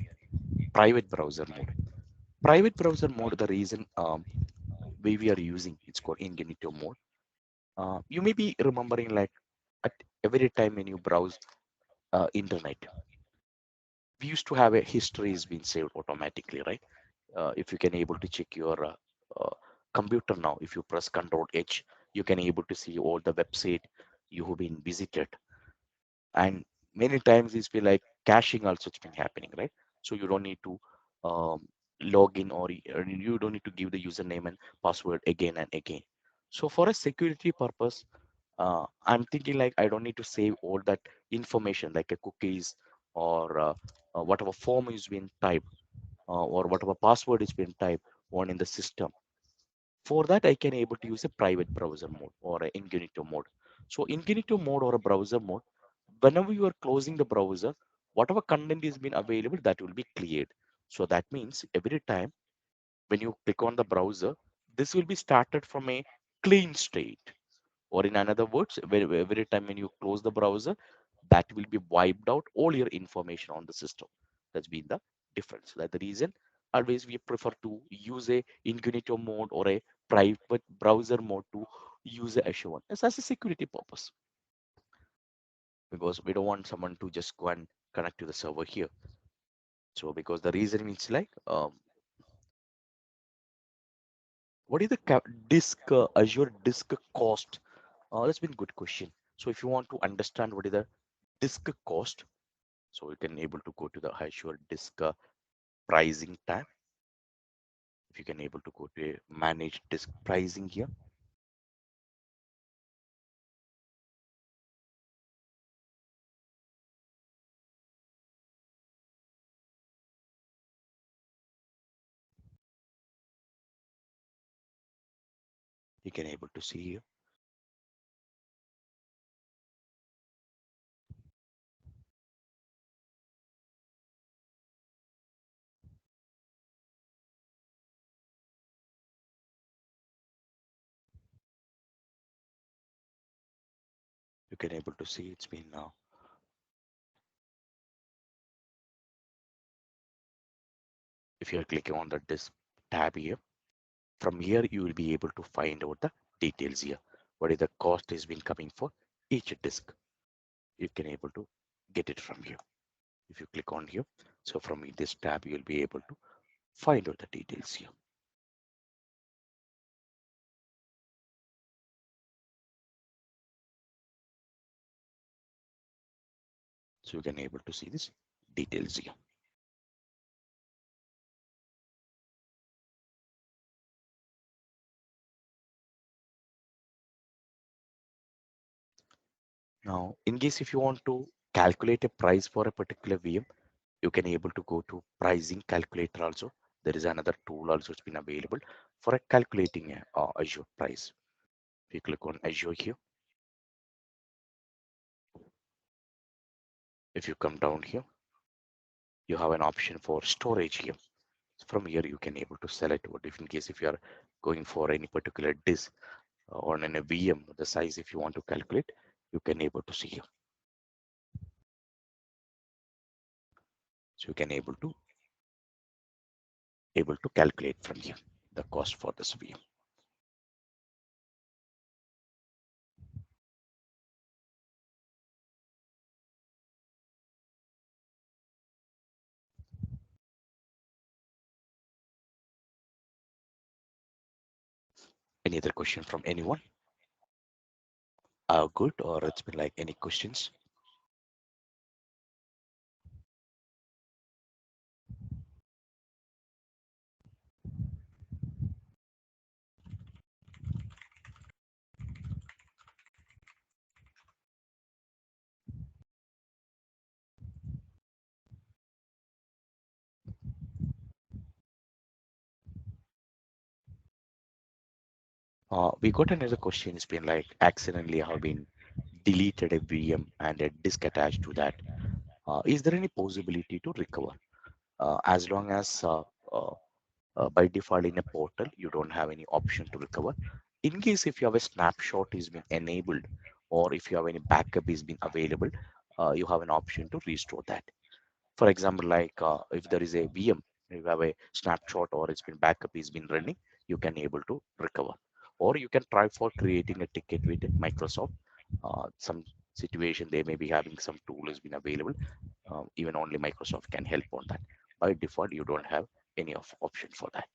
private browser mode? Private browser mode, the reason why we are using it's called incognito mode. You may be remembering like at every time when you browse internet, we used to have a history is being saved automatically, right? If you can able to check your uh, computer now, if you press Control H, you can able to see all the website you have been visited, and many times it's been like caching also it's been happening, right? So you don't need to log in, or you don't need to give the username and password again and again. So for a security purpose, I'm thinking like I don't need to save all that information like a cookies or whatever form is being typed or whatever password is being typed on in the system. For that, I can able to use a private browser mode or an incognito mode. So incognito mode or a browser mode, whenever you are closing the browser, whatever content is been available, that will be cleared. So that means every time when you click on the browser, this will be started from a clean state. Or in another words, every time when you close the browser, that will be wiped out all your information on the system. That's been the difference. That's the reason always we prefer to use a incognito mode or a private browser mode to use a Azure one. It's as a security purpose, because we don't want someone to just go and connect to the server here. So because the reason means like what is the disk Azure disk cost? That's been good question. So if you want to understand what is the disk cost, so you can able to go to the Azure disk pricing tab. If you can able to go to a manage disk pricing here, you can able to see here. You can able to see it's been now. If you are clicking on the disk tab here, from here you will be able to find out the details here. What is the cost has been coming for each disk. you can able to get it from here. If you click on here, so from this tab, you'll be able to find out the details here. So you can able to see this details here. Now, in case if you want to calculate a price for a particular VM, you can able to go to pricing calculator also. There is another tool also it's been available for a calculating a, Azure price. If you click on Azure here, if you come down here, you have an option for storage here. From here, you can able to select what if in case if you are going for any particular disk or in a VM, the size if you want to calculate, you can able to see here. So you can able to calculate from here the cost for this VM. Any other question from anyone? Good, or it's been like any questions? We got another question. It's been like accidentally have been deleted a VM and a disk attached to that. Is there any possibility to recover? As long as by default in a portal, you don't have any option to recover. In case if you have a snapshot is been enabled or if you have any backup is been available, you have an option to restore that. For example, like if there is a VM, you have a snapshot or it's been backup is been running, you can able to recover. Or you can try for creating a ticket with Microsoft. Some situation they may be having some tool has been available. Even only Microsoft can help on that. By default, you don't have any of option for that.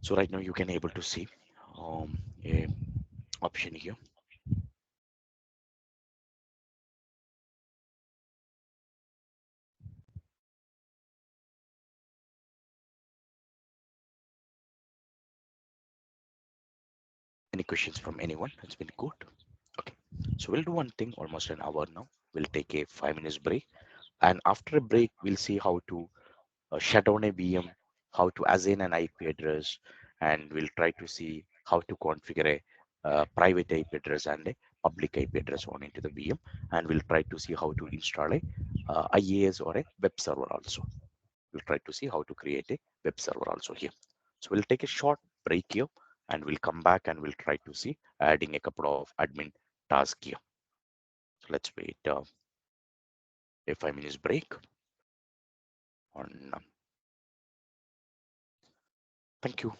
So right now you can able to see a option here. Any questions from anyone? It's been good. Okay, so we'll do one thing, almost an hour now. We'll take a 5 minutes break. And after a break, we'll see how to shut down a VM, how to assign an IP address, and we'll try to see how to configure a private IP address and a public IP address on into the VM. And we'll try to see how to install a IaaS or a web server also. We'll try to see how to create a web server also here. So we'll take a short break here and we'll come back and we'll try to see adding a couple of admin tasks here. So let's wait a 5 minutes break on. Thank you.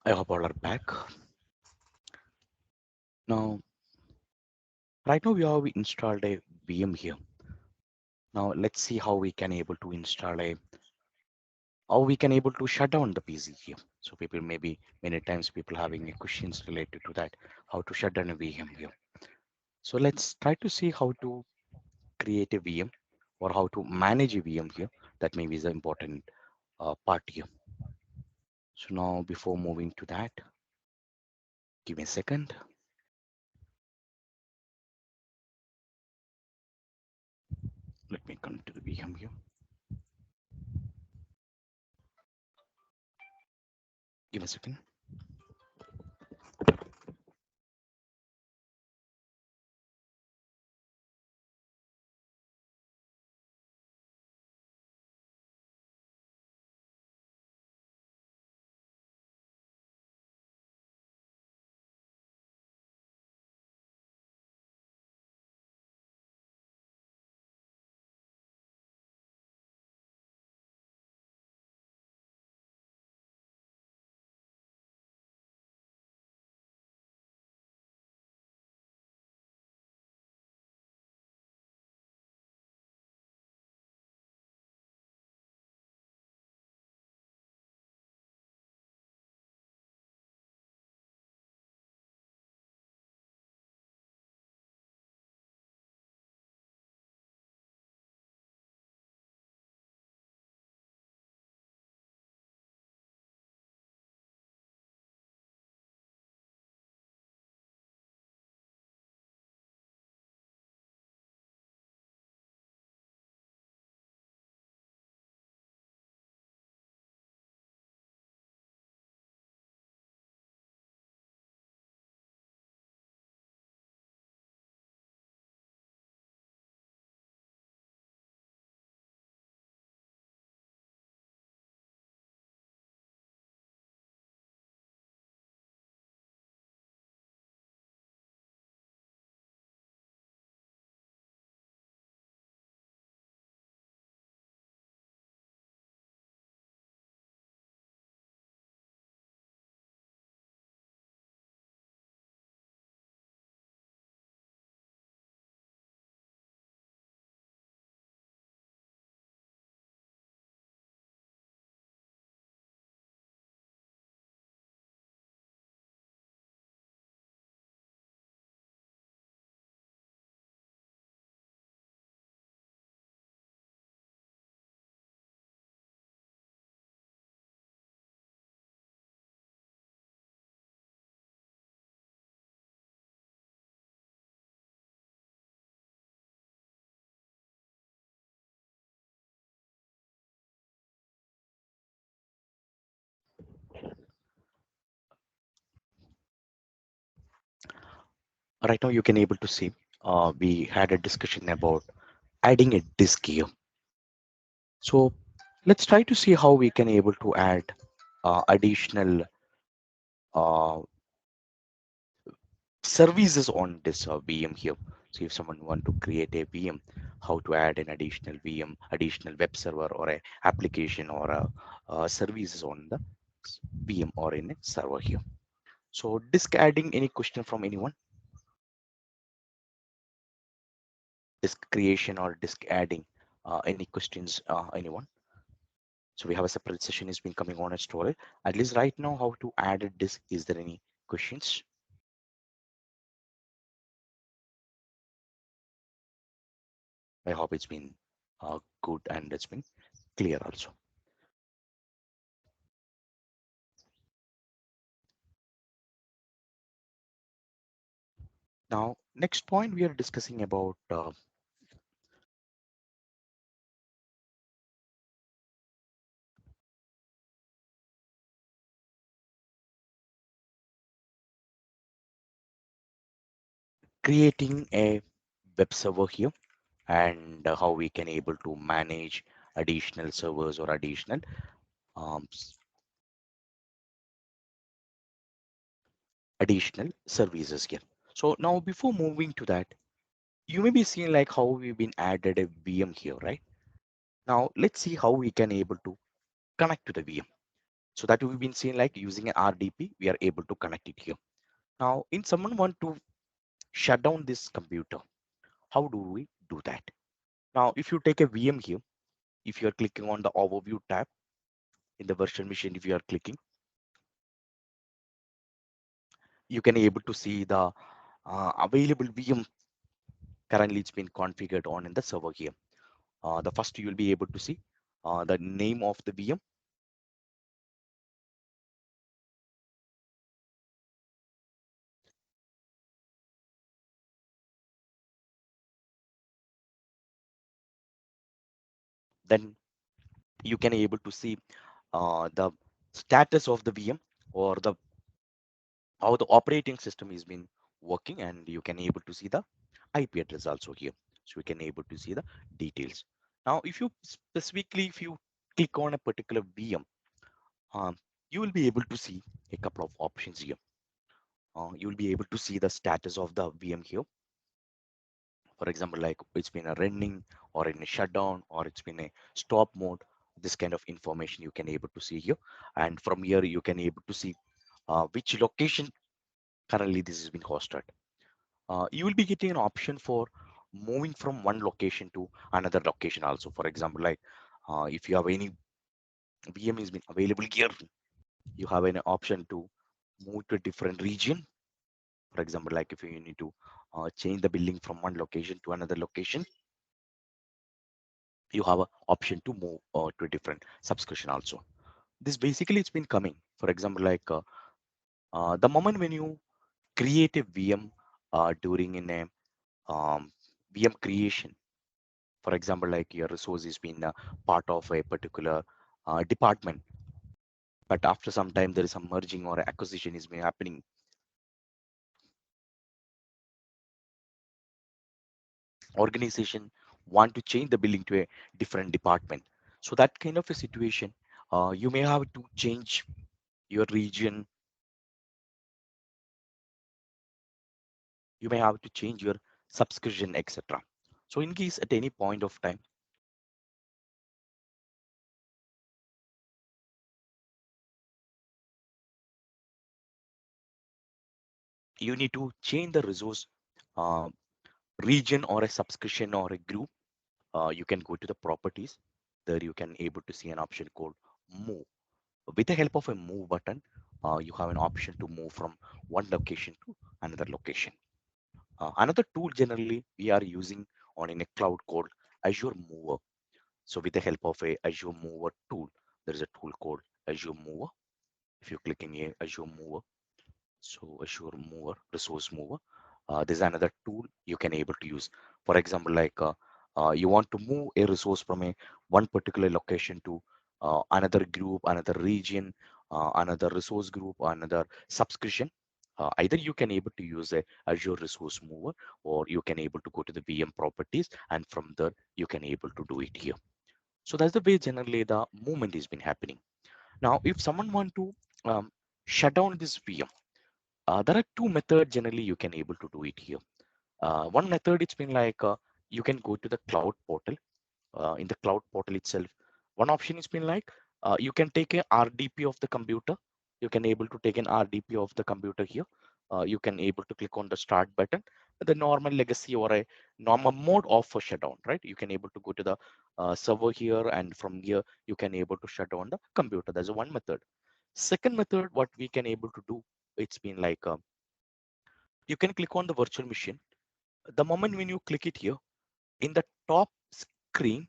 I hope all are back. Now, right now we have installed a VM here. Now let's see how we can able to install a how we can able to shut down the PC here. So people maybe many times people having questions related to that, how to shut down a VM here. So let's try to see how to create a VM or how to manage a VM here. That maybe is the important part here. So now before moving to that, give me a second. Let me connect to the VM here. Give me a second. Right now you can able to see we had a discussion about adding a disk here. So let's try to see how we can able to add additional uh, services on this VM here. So if someone want to create a VM, how to add an additional VM, additional web server or a application or services on the VM or in a server here. So disk adding, any question from anyone? Disk creation or disk adding, any questions, anyone? So we have a separate session is been coming on a storage. At least right now, how to add a disk? Is there any questions? I hope it's been good and it's been clear also. Now, next point we are discussing about creating a web server here and how we can able to manage additional servers or additional um, additional services here. So now before moving to that, you may be seeing like how we've been added a VM here, right? Now let's see how we can able to connect to the VM. So that we've been seeing like using an RDP, we are able to connect it here. Now, in someone want to shut down this computer, how do we do that? Now, if you take a VM here, if you are clicking on the overview tab in the virtual machine, if you are clicking, you can able to see the available VM currently it's been configured on in the server here. The first you will be able to see the name of the VM. Then you can able to see the status of the VM or the how the operating system is been working, and you can able to see the IP address also here. So we can able to see the details. Now, if you specifically, if you click on a particular VM, um, you will be able to see a couple of options here. You will be able to see the status of the VM here. For example, like it's been a running or in a shutdown or it's been a stop mode. This kind of information you can able to see here. And from here, you can able to see which location currently this has been hosted. You will be getting an option for moving from one location to another location also. For example, like if you have any VM has been available here, you have an option to move to a different region. For example, like if you need to change the building from one location to another location, you have an option to move to a different subscription also. This basically it's been coming. For example, like the moment when you create a VM during in a VM creation, for example, like your resource is been part of a particular department, but after some time there is some merging or acquisition is been happening. Organization want to change the billing to a different department. So that kind of a situation, you may have to change your region, you may have to change your subscription, etc. So in case at any point of time, you need to change the resource uh, region or a subscription or a group, you can go to the properties. There you can able to see an option called move. With the help of a move button, you have an option to move from one location to another location. Another tool generally we are using on in a cloud called Azure Mover. So with the help of a Azure Mover tool, there is a tool called Azure Mover. If you click in here, Azure Mover, so Azure Mover, Resource Mover, there's another tool you can able to use. For example, like you want to move a resource from a one particular location to another group, another region, another resource group, another subscription. Either you can able to use a Azure Resource Mover, or you can able to go to the VM properties, and from there you can able to do it here. So that's the way generally the movement has been happening. Now, if someone want to shut down this VM, there are two methods generally you can able to do it here. One method it's been like you can go to the cloud portal. In the cloud portal itself, one option has been like you can take a RDP of the computer. You can able to take an RDP of the computer here. You can able to click on the start button. The normal legacy or a normal mode of for shutdown, right? You can able to go to the server here, and from here you can able to shut down the computer. That's one method. Second method, what we can able to do, it's been like you can click on the virtual machine. The moment when you click it here, in the top screen,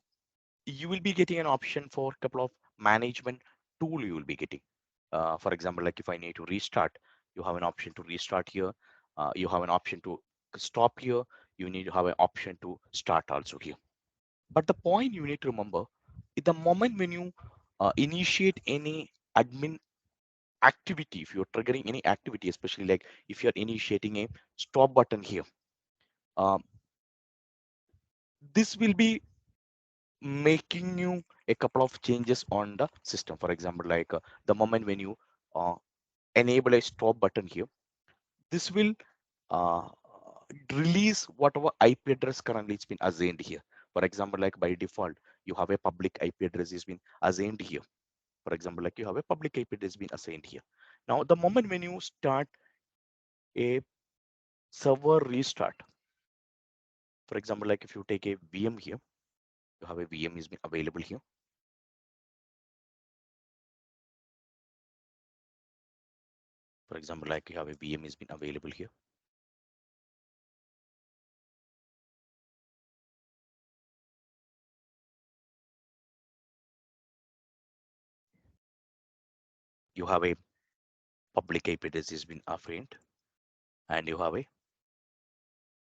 you will be getting an option for a couple of management tool you will be getting. For example, like if I need to restart, you have an option to restart here. You have an option to stop here. You need to have an option to start also here. But the point you need to remember is the moment when you initiate any admin activity, if you're triggering any activity, especially like if you're initiating a stop button here, um, this will be making you a couple of changes on the system. For example, like the moment when you uh, enable a stop button here, this will uh, release whatever IP address currently it's been assigned here. For example, like by default, you have a public IP address has been assigned here. For example, like you have a public IP that has been assigned here. Now, the moment when you start a server restart, for example, like if you take a VM here, you have a VM is been available here. For example, like you have a VM is been available here. You have a public IP address has been assigned, and you have a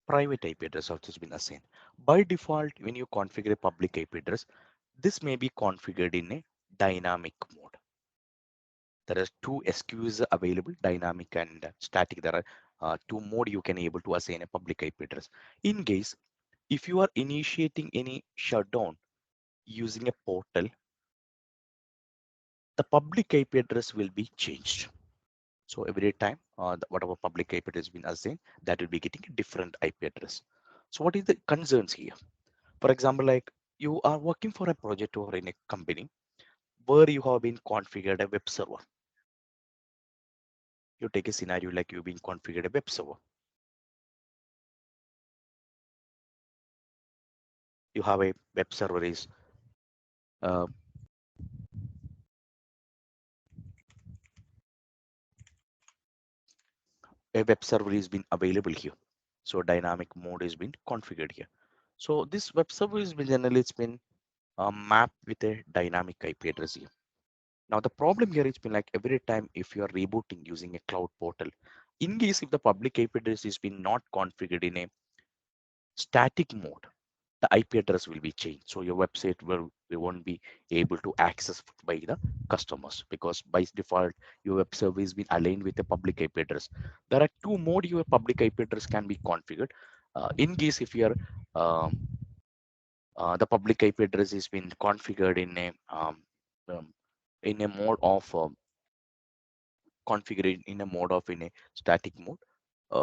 private IP address which has been assigned. By default, when you configure a public IP address, this may be configured in a dynamic mode. There are two SQs available, dynamic and static. There are two mode you can able to assign a public IP address. In case if you are initiating any shutdown using a portal, the public IP address will be changed. So every time whatever public IP address has been assigned, that will be getting a different IP address. So what is the concerns here? For example, like you are working for a project or in a company where you have been configured a web server. You take a scenario like you've been configured a web server. You have a web server is uh, a web server is been available here. So dynamic mode is been configured here. So this web server is been generally it's been mapped with a dynamic IP address here. Now the problem here is been like every time if you are rebooting using a cloud portal, in case if the public IP address is been not configured in a static mode, the IP address will be changed. So your website will we won't be able to access by the customers because by default your web server is been aligned with a public IP address. There are two mode your public IP address can be configured. In case if your the public IP address is been configured um, in a mode of configured in a mode of in a static mode.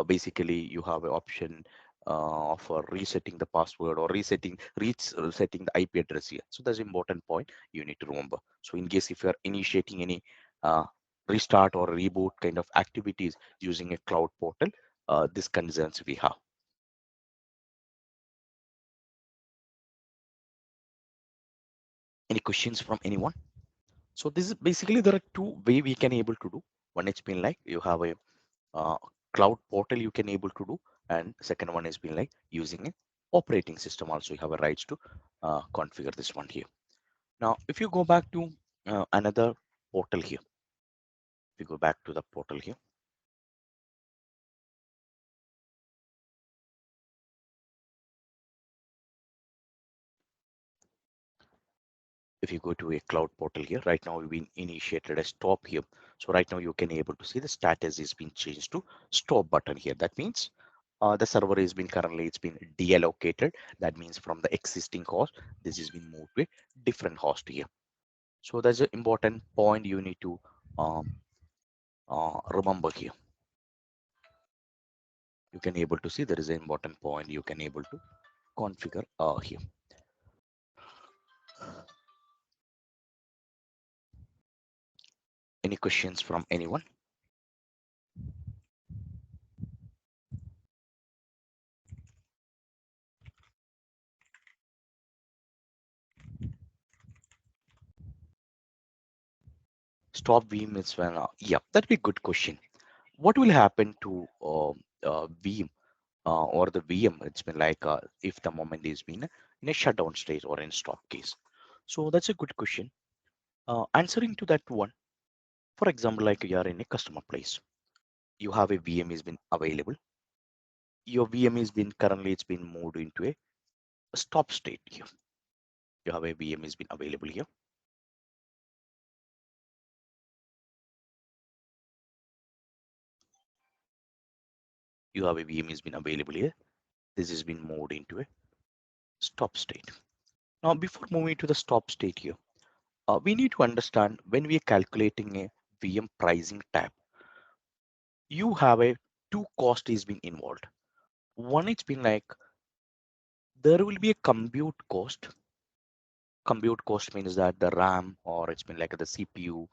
Basically, you have an option for resetting the password or resetting the IP address here. So that's an important point you need to remember. So in case if you are initiating any uh, restart or reboot kind of activities using a cloud portal, this concerns we have. Any questions from anyone? So this is basically there are two way we can able to do. One it's been like you have a uh, cloud portal you can able to do, and second one has been like using an operating system also you have a rights to configure this one here. Now if you go back to another portal here, if you go back to the portal here, if you go to a cloud portal here, right now we've been initiated a stop here. So right now you can able to see the status is being changed to stop button here. That means the server has been currently it's been deallocated. That means from the existing host this has been moved to a different host here. So that's an important point you need to um, remember here. You can able to see there is an important point you can able to configure here. Any questions from anyone? Stop VM is when yeah, that'd be a good question. What will happen to VM or the VM? It's been like if the moment is been in a shutdown state or in stop case. So that's a good question. Answering to that one, for example, like you are in a customer place, you have a VM has been available. Your VM has been currently it's been moved into a stop state here. You have a VM has been available here. You have a VM has been available here. This has been moved into a stop state. Now, before moving to the stop state here, we need to understand when we are calculating a VM pricing tab, you have a two cost is being involved. One, it's been like there will be a compute cost Compute cost means that the RAM or it's been like the CPU,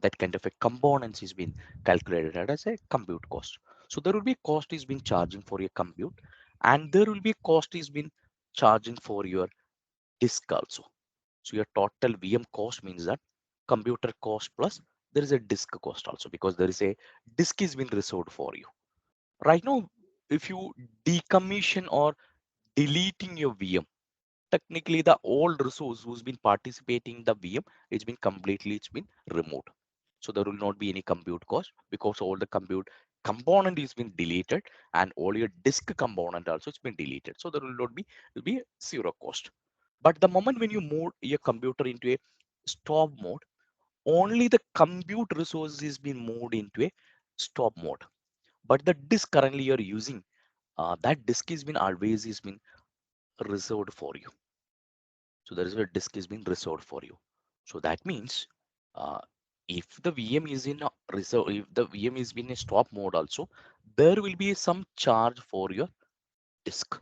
that kind of a components is been calculated as a compute cost. So there will be cost is been charging for your compute, and there will be cost is been charging for your disk also. So your total VM cost means that computer cost plus there is a disk cost also, because there is a disk is been reserved for you. Right now, if you decommission or deleting your VM, technically the old resource who's been participating in the VM, it's been removed. So there will not be any compute cost because all the compute component is been deleted, and all your disk component also it's been deleted. So there will not be, will be zero cost. But the moment when you move your computer into a stop mode, only the compute resource is being moved into a stop mode. But the disk currently you're using, that disk is been always is been reserved for you. So there is a disk is being reserved for you. So that means, uh, if the VM is in a reserve, if the VM is in a stop mode also, there will be some charge for your disk.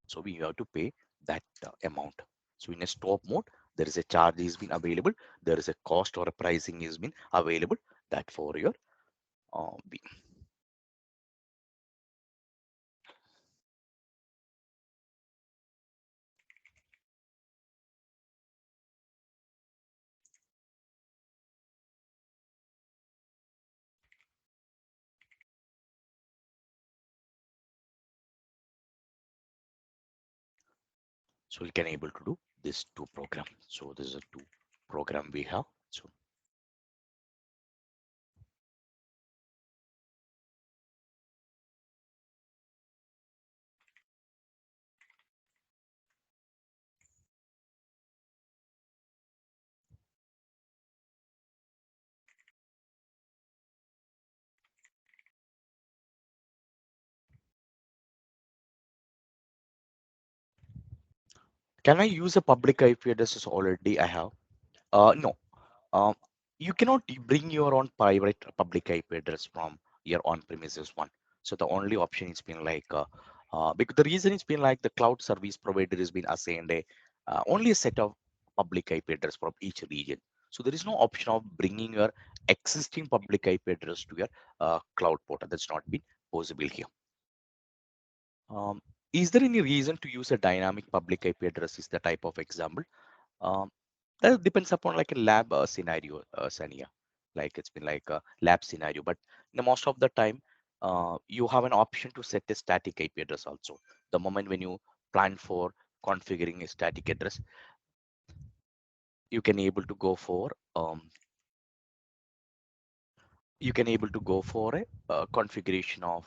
So we have to pay that amount. So in a stop mode, there is a charge is been available. There is a cost or a pricing is been available that for your VM. So we can able to do this two program. So this is a two program we have. So can I use a public IP address is already I have? No, um, you cannot bring your own private public IP address from your on-premises one. So the only option is been like, because the reason it's been like the cloud service provider has been assigned a only a set of public IP address from each region. So there is no option of bringing your existing public IP address to your cloud portal. That's not been possible here. Um, is there any reason to use a dynamic public IP address? Is the type of example? Um, that depends upon like a lab scenario, Sania. Like it's been like a lab scenario, but most of the time, you have an option to set a static IP address also. The moment when you plan for configuring a static address, you can able to go for you can able to go for a configuration of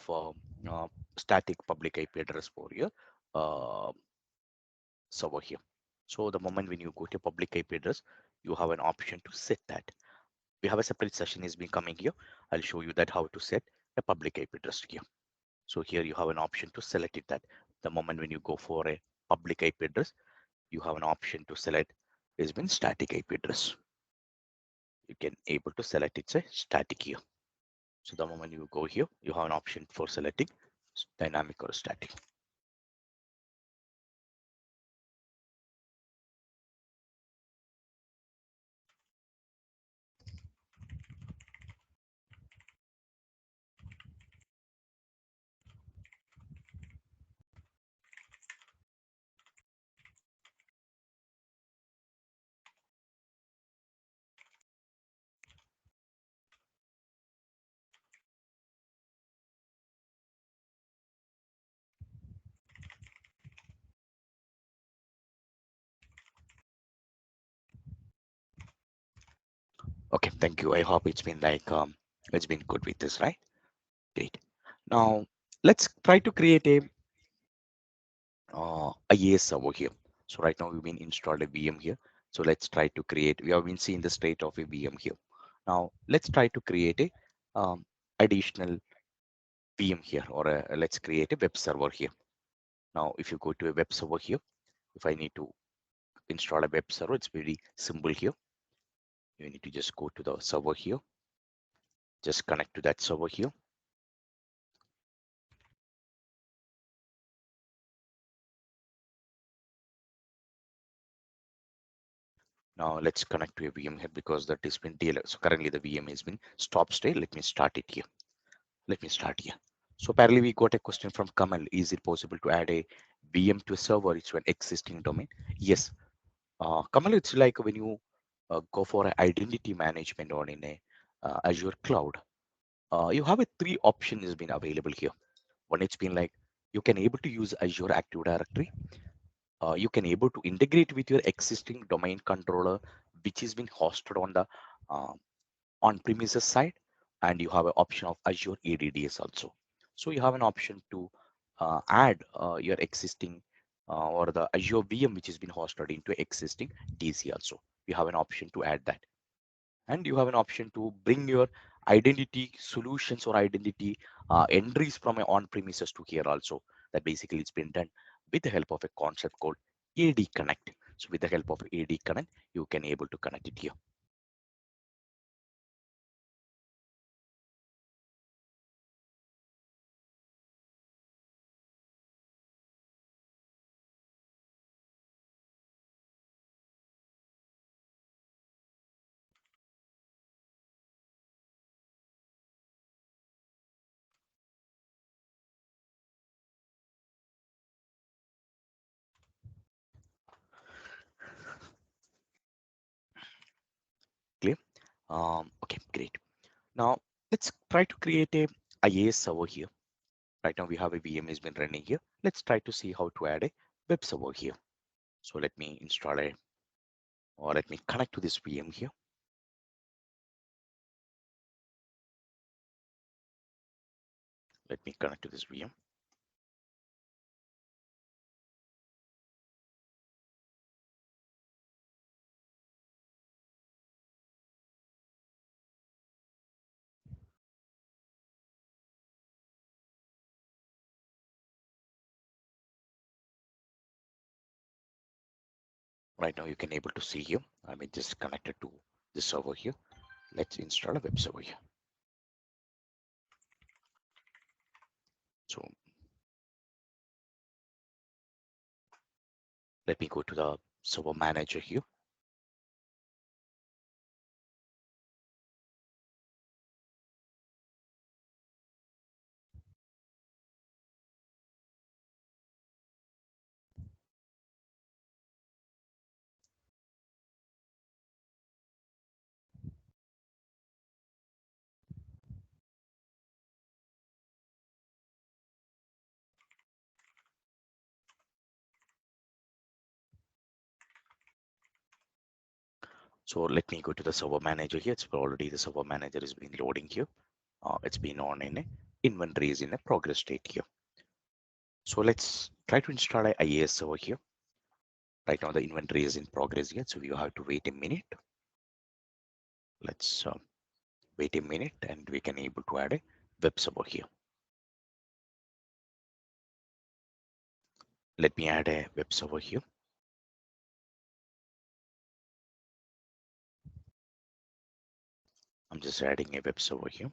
static public IP address for your uh, server here. So the moment when you go to public IP address, you have an option to set that. We have a separate session is been coming here. I'll show you that how to set a public IP address here. So here you have an option to select it that the moment when you go for a public IP address, you have an option to select is been static IP address. You can able to select it's a static here. So the moment you go here, you have an option for selecting dynamic or static. Okay, thank you. I hope it's been like it's been good with this, right? Great. Now let's try to create a IAS server here. So right now we've been installed a VM here. So let's try to create, we have been seeing the state of a VM here. Now let's try to create a additional VM here, or let's create a web server here. Now, if you go to a web server here, if I need to install a web server, it's very simple here. You need to just go to the server here, just connect to that server here. Now let's connect to a VM here because that has been delayed. So currently the VM has been stop state. Let me start it here. Let me start here. So apparently we got a question from Kamal. Is it possible to add a VM to a server to an existing domain? Yes. Kamal, it's like when you go for identity management on in a Azure cloud, you have a three options been available here. One, it's been like you can able to use Azure Active Directory. You can able to integrate with your existing domain controller, which has been hosted on the uh, on-premises side, and you have an option of Azure ADDS also. So you have an option to add your existing or the Azure VM which has been hosted into existing DC also. You have an option to add that, and you have an option to bring your identity solutions or identity entries from an on-premises to here also. That basically it's been done with the help of a concept called AD Connect. So with the help of AD Connect, you can able to connect it here. Clear? Okay, great. Now let's try to create a IAS server here. Right now we have a VM has been running here. Let's try to see how to add a web server here. So let me install a, or let me connect to this VM here. Let me connect to this VM. Right now you can able to see here. I mean just connected to the server here. Let's install a web server here. So let me go to the server manager here. So let me go to the server manager here. It's already the server manager is been loading here. It's been on in a inventory is in a progress state here. So let's try to install a IAS server here. Right now the inventory is in progress here. So you have to wait a minute. Let's wait a minute and we can able to add a web server here. Let me add a web server here. I'm just adding a web server here.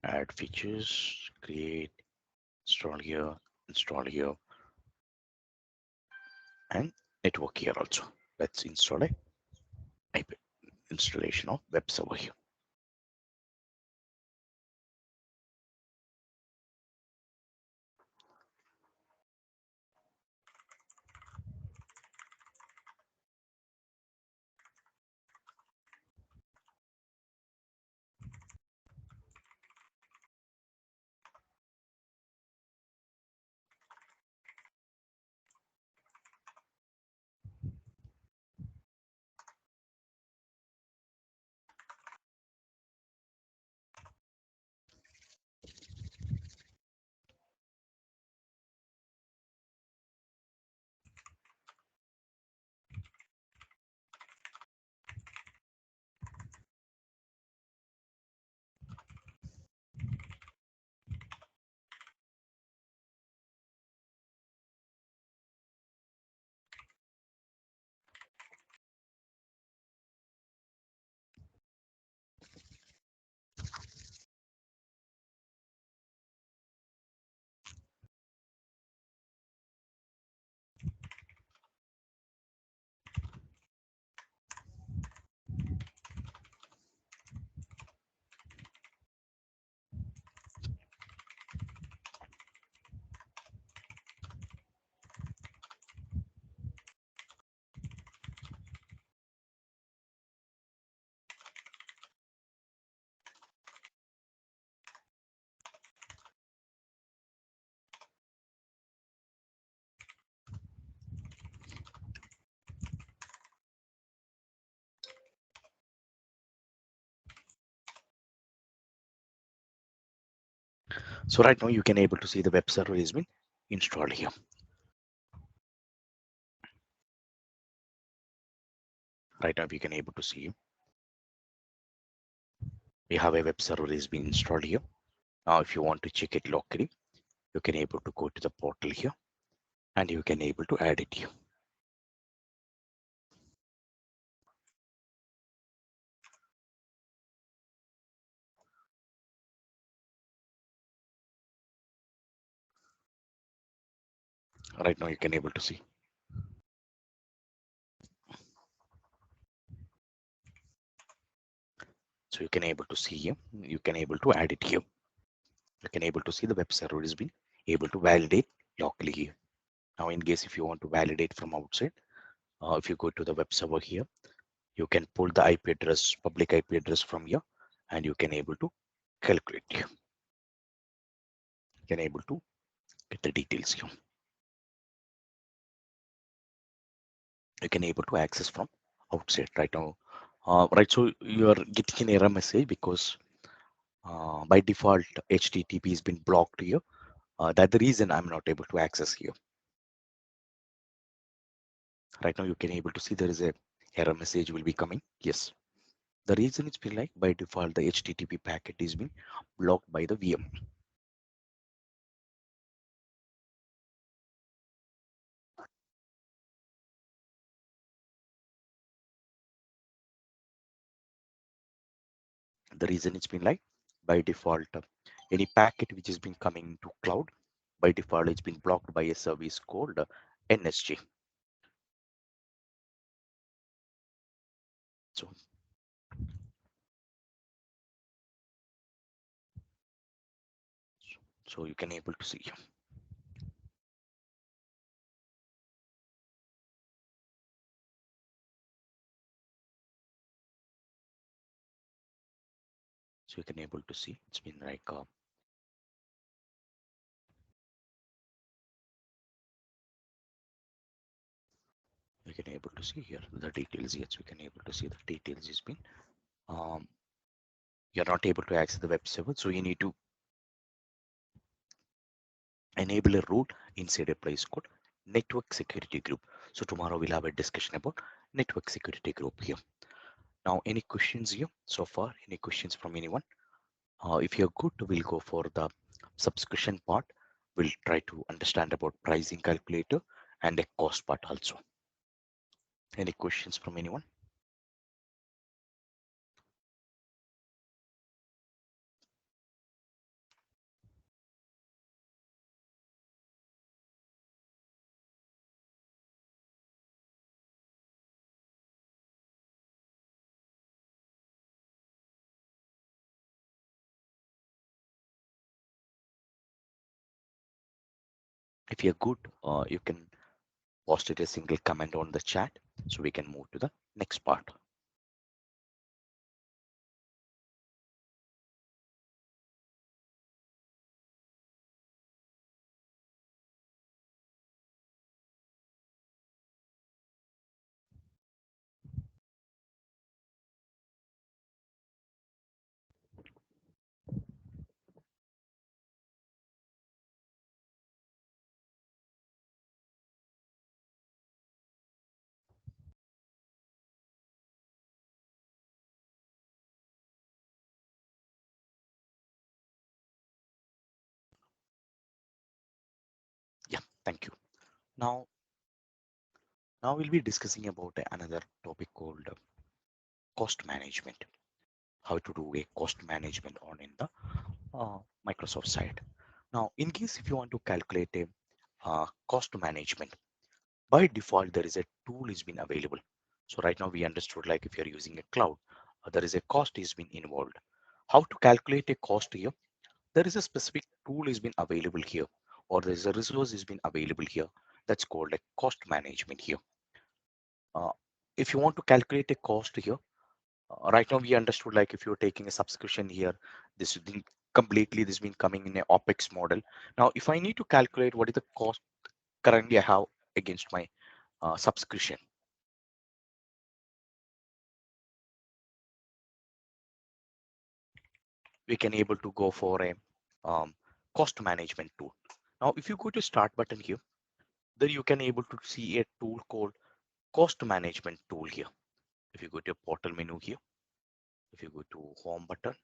Add features, create, install here, and network here also. Let's install a installation of web server here. So right now you can able to see the web server has been installed here. Right now we can able to see we have a web server has been installed here. Now if you want to check it locally, you can able to go to the portal here and you can able to add it here. Right now you can able to see. So you can able to see here, you can able to add it here. You can able to see the web server has been able to validate locally here. Now in case if you want to validate from outside, if you go to the web server here, you can pull the IP address, public IP address from here, and you can able to calculate here. You can able to get the details here. You can able to access from outside right now. Right, so you are getting an error message because by default HTTP has been blocked here. That's the reason I'm not able to access here. Right now you can able to see there is a error message will be coming. Yes, the reason it's been like by default the HTTP packet is being blocked by the VM. The reason it's been like by default any packet which has been coming to cloud by default it's been blocked by a service called NSG. So so you can able to see. So you can able to see it's been like you can able to see here the details. Yes, we can able to see the details has been um, you're not able to access the web server, so you need to enable a root inside a place called network security group. So tomorrow we'll have a discussion about network security group here. Now any questions here so far? Any questions from anyone? If you're good, we'll go for the subscription part. We'll try to understand about pricing calculator and a cost part also. Any questions from anyone? If you're good, you can post it a single comment on the chat so we can move to the next part. Yeah, thank you. Now, now we'll be discussing about another topic called cost management. How to do a cost management on in the Microsoft side. Now, in case if you want to calculate a cost management, by default there is a tool is been available. So right now we understood like if you're using a cloud, there is a cost is been involved. How to calculate a cost here? There is a specific tool is been available here, or there is a resource is been available here. That's called a cost management here. Uh, if you want to calculate a cost here, right now we understood like if you're taking a subscription here, this is completely this been coming in a OPEX model. Now, if I need to calculate what is the cost currently I have against my subscription, we can able to go for a cost management tool. Now, if you go to start button here, then you can able to see a tool called cost management tool here. If you go to portal menu here, if you go to home button,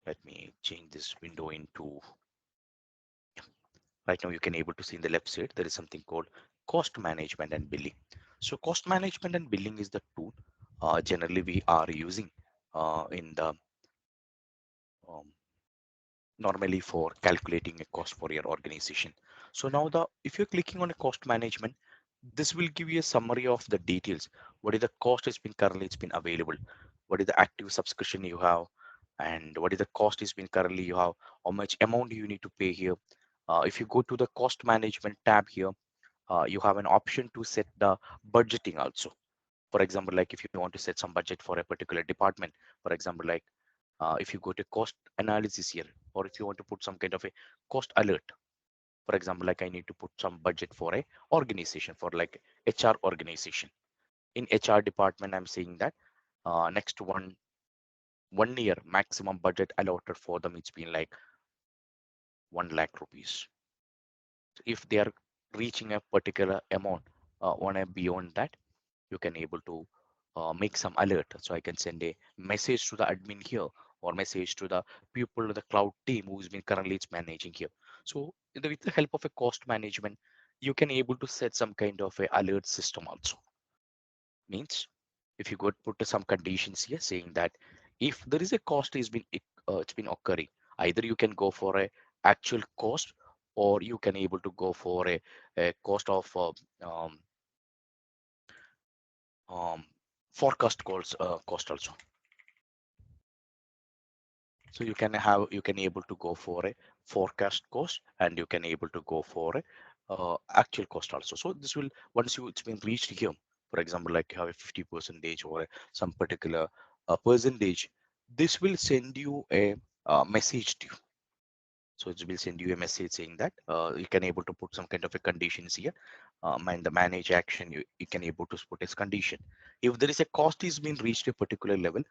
let me change this window into, right now you can able to see in the left side, there is something called cost management and billing. So cost management and billing is the tool generally we are using in the um, normally for calculating a cost for your organization. So now the if you're clicking on a cost management, this will give you a summary of the details. What is the cost has been currently it's been available? What is the active subscription you have? And what is the cost is been currently you have? How much amount you need to pay here? If you go to the cost management tab here, you have an option to set the budgeting also. For example, like if you want to set some budget for a particular department, for example, like if you go to cost analysis here, or if you want to put some kind of a cost alert, for example, like I need to put some budget for a organization, for like HR organization. In HR department, I'm saying that next one year maximum budget allotted for them, it's been like 1 lakh rupees. If they are reaching a particular amount on a beyond that, you can able to make some alert. So I can send a message to the admin here, or message to the people of the cloud team who's been currently it's managing here. So with the help of a cost management, you can able to set some kind of a alert system also. Means if you go put some conditions here saying that if there is a cost is been it's been occurring, either you can go for a actual cost, or you can able to go for a cost of um, um, forecast calls cost also. So you can able to go for a forecast cost, and you can able to go for a actual cost also. So this will, once you it's been reached here, for example, like you have a 50 percentage or some particular percentage, this will send you a message to you. So it will send you a message saying that you can able to put some kind of a conditions here, and the manage action you can able to put as condition. If there is a cost is being reached a particular level,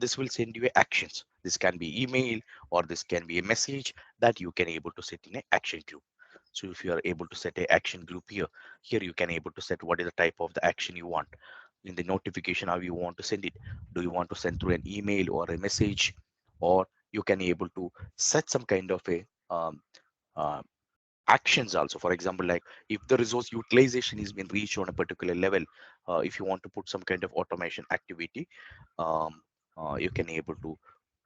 this will send you actions. This can be email, or this can be a message that you can able to set in an action group. So if you are able to set a action group here you can able to set what is the type of the action you want in the notification, how you want to send it. Do you want to send through an email or a message, or you can able to set some kind of a uh, actions also. For example, like if the resource utilization is been reached on a particular level, if you want to put some kind of automation activity, um, you can able to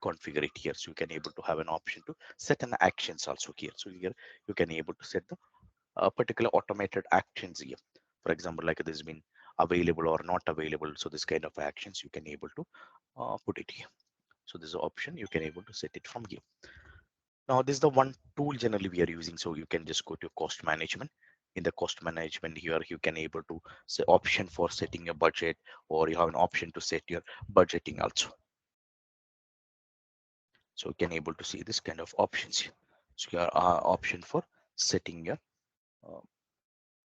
configure it here. So you can able to have an option to set an actions also here. So here you can able to set the particular automated actions here. For example, like this has been available or not available, so this kind of actions you can able to put it here. So this is an option you can able to set it from here. Now this is the one tool generally we are using. So you can just go to cost management. In the cost management here, you can able to say option for setting a budget, or you have an option to set your budgeting also. So you can able to see this kind of options here. So your option for setting your uh,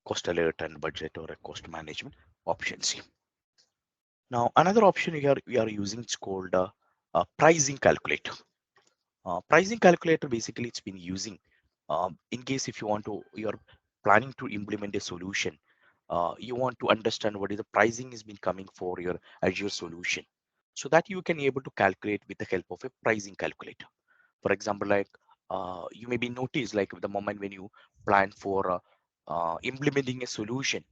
cost alert and budget, or a cost management options here. Now another option here we are using is called pricing calculator. Pricing calculator, basically it's been using in case if you want to, you're planning to implement a solution, you want to understand what is the pricing has been coming for your Azure solution, so that you can able to calculate with the help of a pricing calculator. For example, like you may be noticed like the moment when you plan for implementing a solution,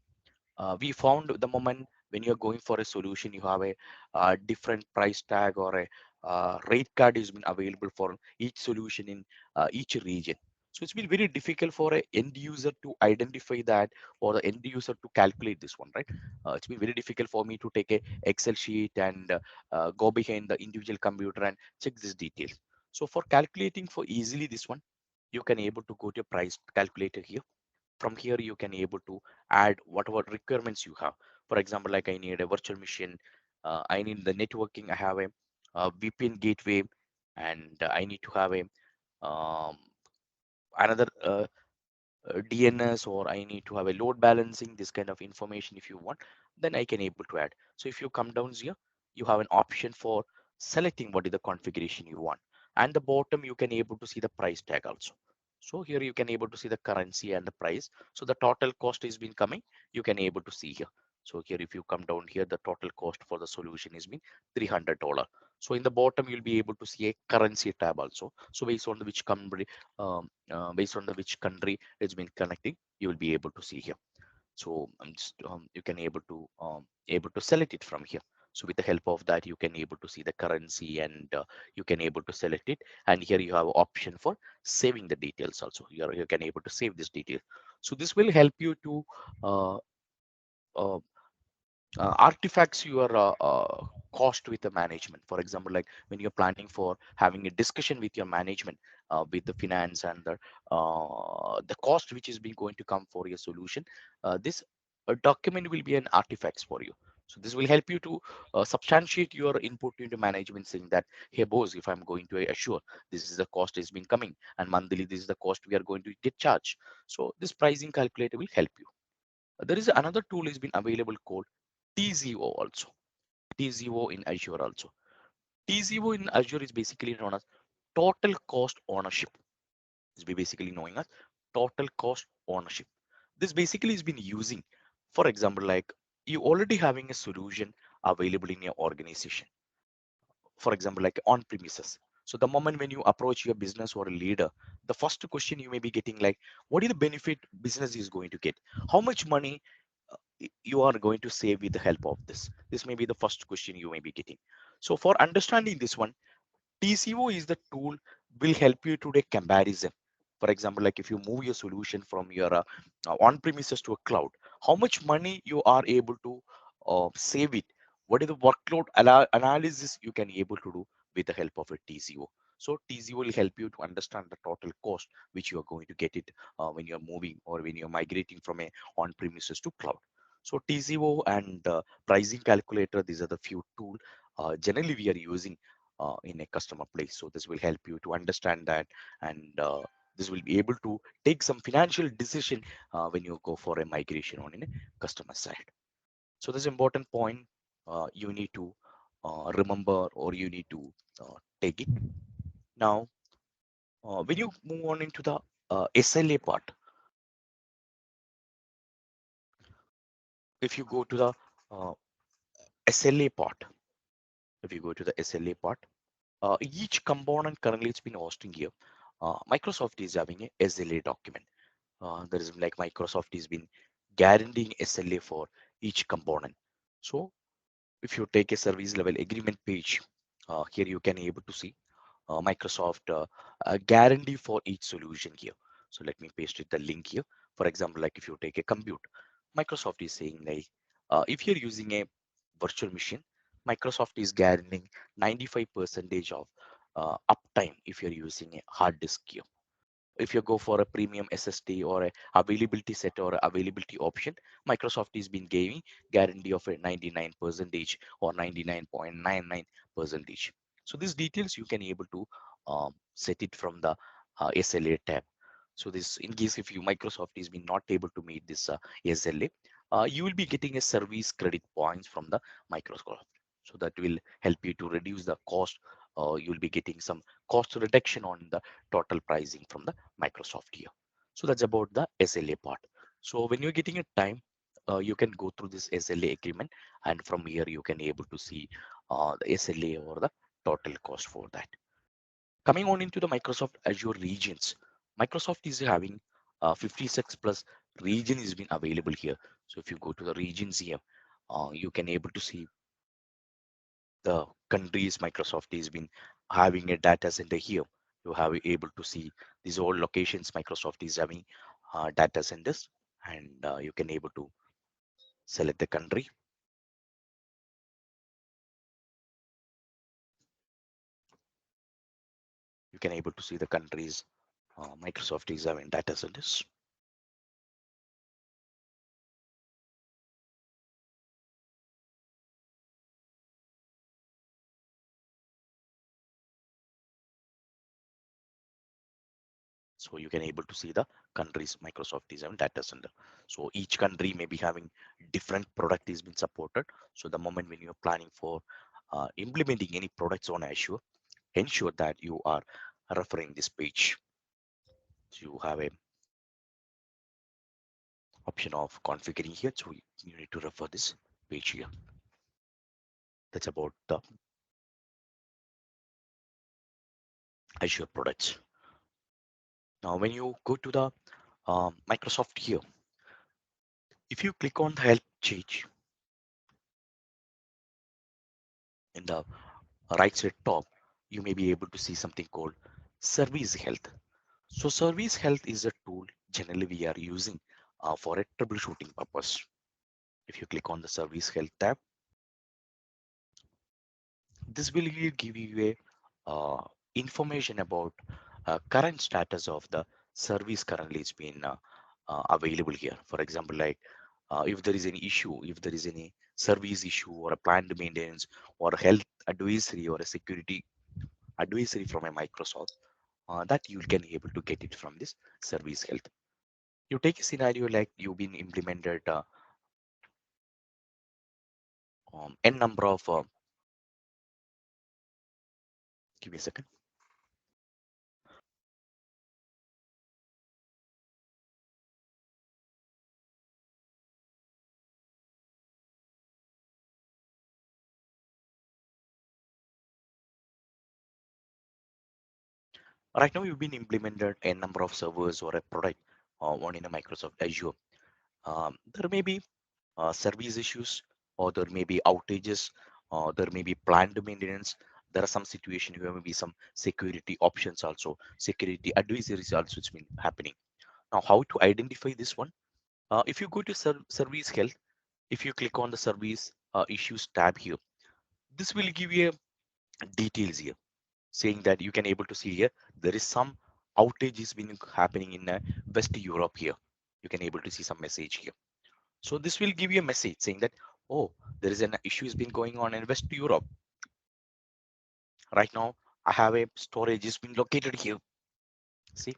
we found the moment when you're going for a solution, you have a, different price tag, or a rate card is been available for each solution in each region. So it's been very difficult for a end user to identify that, or the end user to calculate this one, right? It's been very difficult for me to take a Excel sheet and go behind the individual computer and check this detail. So for calculating for easily this one, you can able to go to a price calculator here. From here you can able to add whatever requirements you have. For example, like I need a virtual machine, I need the networking, I have a, VPN gateway, and I need to have a um, another DNS, or I need to have a load balancing, this kind of information if you want, then I can able to add. So if you come down here, you have an option for selecting what is the configuration you want. and the bottom you can able to see the price tag also. So here you can able to see the currency and the price. So the total cost is been coming, you can able to see here. So here if you come down here, the total cost for the solution is been $300. So in the bottom you'll be able to see a currency tab also. So based on the which country, based on the which country it's been connecting, you will be able to see here. So you can able to select it from here. So with the help of that you can able to see the currency, and you can able to select it, and here you have option for saving the details also. You can able to save this detail. So this will help you to uh, uh, artifacts your cost with the management. For example, like when you're planning for having a discussion with your management, with the finance and the cost which is being going to come for your solution, this document will be an artifacts for you. So this will help you to substantiate your input into management, saying that, hey boss, if I'm going to assure, this is the cost is been coming, and monthly this is the cost we are going to get charged. So this pricing calculator will help you. There is another tool has been available called TZO also. TZO in Azure also. TZO in Azure is basically known as total cost ownership. Is basically knowing as total cost ownership. This basically has been using, for example, like you already having a solution available in your organization. For example, like on premises. So the moment when you approach your business or a leader, the first question you may be getting like, what is the benefit business is going to get? How much money you are going to save with the help of this? This may be the first question you may be getting. So for understanding this one, TCO is the tool will help you to do a comparison. For example, like if you move your solution from your on-premises to a cloud, how much money you are able to save it? What is the workload analysis you can able to do with the help of a TCO? So TCO will help you to understand the total cost which you are going to get it when you're moving or when you're migrating from a on-premises to cloud. So TCO and pricing calculator, these are the few tools generally we are using in a customer place. So this will help you to understand that, and this will be able to take some financial decision when you go for a migration on in a customer side. So this important point you need to remember, or you need to take it. Now, when you move on into the SLA part, if you go to the uh, SLA part, if you go to the SLA part, each component currently it's been hosting here. Microsoft is having a SLA document. There is like Microsoft has been guaranteeing SLA for each component. So if you take a service level agreement page, here you can able to see Microsoft guarantee for each solution here. So let me paste it the link here. For example, like if you take a compute, Microsoft is saying like if you're using a virtual machine, Microsoft is guaranteeing 95% of uptime if you're using a hard disk here. If you go for a premium SSD or a availability set or availability option, Microsoft is been giving guarantee of a 99 percentage or 99.99 percentage. So these details you can able to set it from the SLA tab. So this, in case if you Microsoft is been not able to meet this SLA, you will be getting a service credit points from the Microsoft. So that will help you to reduce the cost. You will be getting some cost reduction on the total pricing from the Microsoft here. So that's about the SLA part. So when you're getting a time, you can go through this SLA agreement, and from here you can able to see the SLA or the total cost for that. Coming on into the Microsoft Azure regions, Microsoft is having 56 plus region is been available here. So if you go to the regions here, you can able to see the countries Microsoft has been having a data center here. You have able to see these all locations Microsoft is having data centers, and you can able to select the country. You can able to see the countries Microsoft is having data centers. So you can able to see the countries Microsoft is having data center. So each country may be having different product is been supported. So the moment when you're planning for implementing any products on Azure, ensure that you are referring this page. So you have a option of configuring here. So you need to refer this page here. That's about the Azure products. Now, when you go to the Microsoft here, if you click on the help page in the right side top, you may be able to see something called service health. So service health is a tool generally we are using for a troubleshooting purpose. If you click on the service health tab, this will give you a information about current status of the service currently it's been available here. For example, like if there is any issue, if there is any service issue or a planned maintenance or a health advisory or a security advisory from a Microsoft, that you can able to get it from this service health. You take a scenario like you've been implemented n number of give me a second. Right now, you've been implemented a number of servers or a product on in a Microsoft Azure. There may be service issues, or there may be outages, or there may be planned maintenance. There are some situations where may be some security options also, security advisories also it's been happening. Now, how to identify this one? If you go to service health, if you click on the service issues tab here, this will give you details here saying that you can able to see here there is some outages been happening in West Europe here. You can able to see some message here. So this will give you a message saying that, oh, there is an issue has been going on in West Europe. Right now, I have a storage has been located here. See,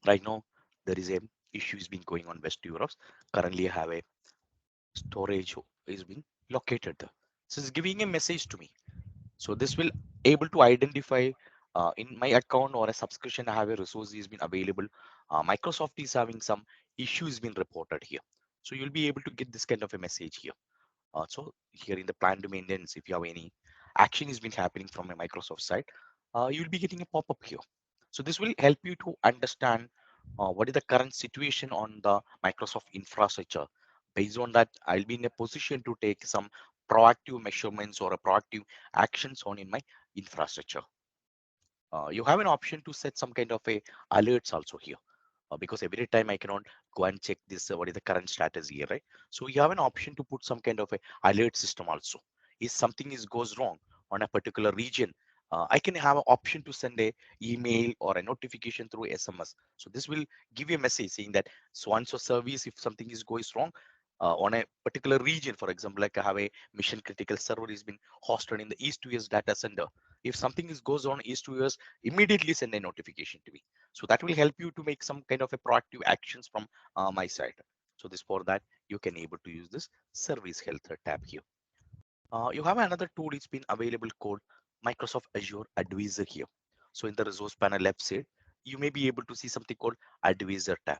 right now there is a issue has been going on West Europe. Currently, I have a storage is being located there. So it's giving a message to me. So this will able to identify in my account or a subscription I have a resource is been available. Microsoft is having some issues been reported here. So you'll be able to get this kind of a message here. So here in the plan to maintenance, if you have any action has been happening from a Microsoft side, you'll be getting a pop-up here. So this will help you to understand what is the current situation on the Microsoft infrastructure. Based on that, I'll be in a position to take some proactive measurements or a proactive actions on in my infrastructure. You have an option to set some kind of a alerts also here because every time I cannot go and check this what is the current status here, right? So you have an option to put some kind of a alert system also. If something is goes wrong on a particular region, I can have an option to send a email or a notification through SMS. So this will give you a message saying that so and so service if something is goes wrong on a particular region. For example, like I have a mission critical server is been hosted in the East US data center. If something is goes on East US, immediately send a notification to me. So that will help you to make some kind of a proactive actions from my side. So this for that you can able to use this service health tab here. You have another tool it's been available called Microsoft Azure Advisor here. So in the resource panel left side, you may be able to see something called Advisor tab.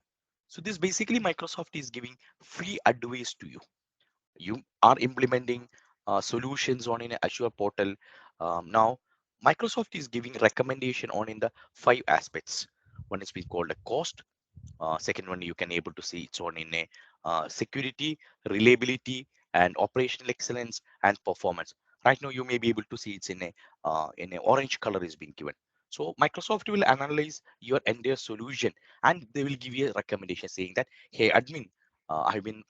So this basically Microsoft is giving free advice to you. You are implementing solutions on in Azure portal. Now, Microsoft is giving recommendation on in the 5 aspects. One is being called a cost. Second one, you can able to see it's on in a security, reliability, and operational excellence and performance. Right now, you may be able to see it's in a orange color is being given. So Microsoft will analyze your entire solution and they will give you a recommendation saying that, hey, admin, I've been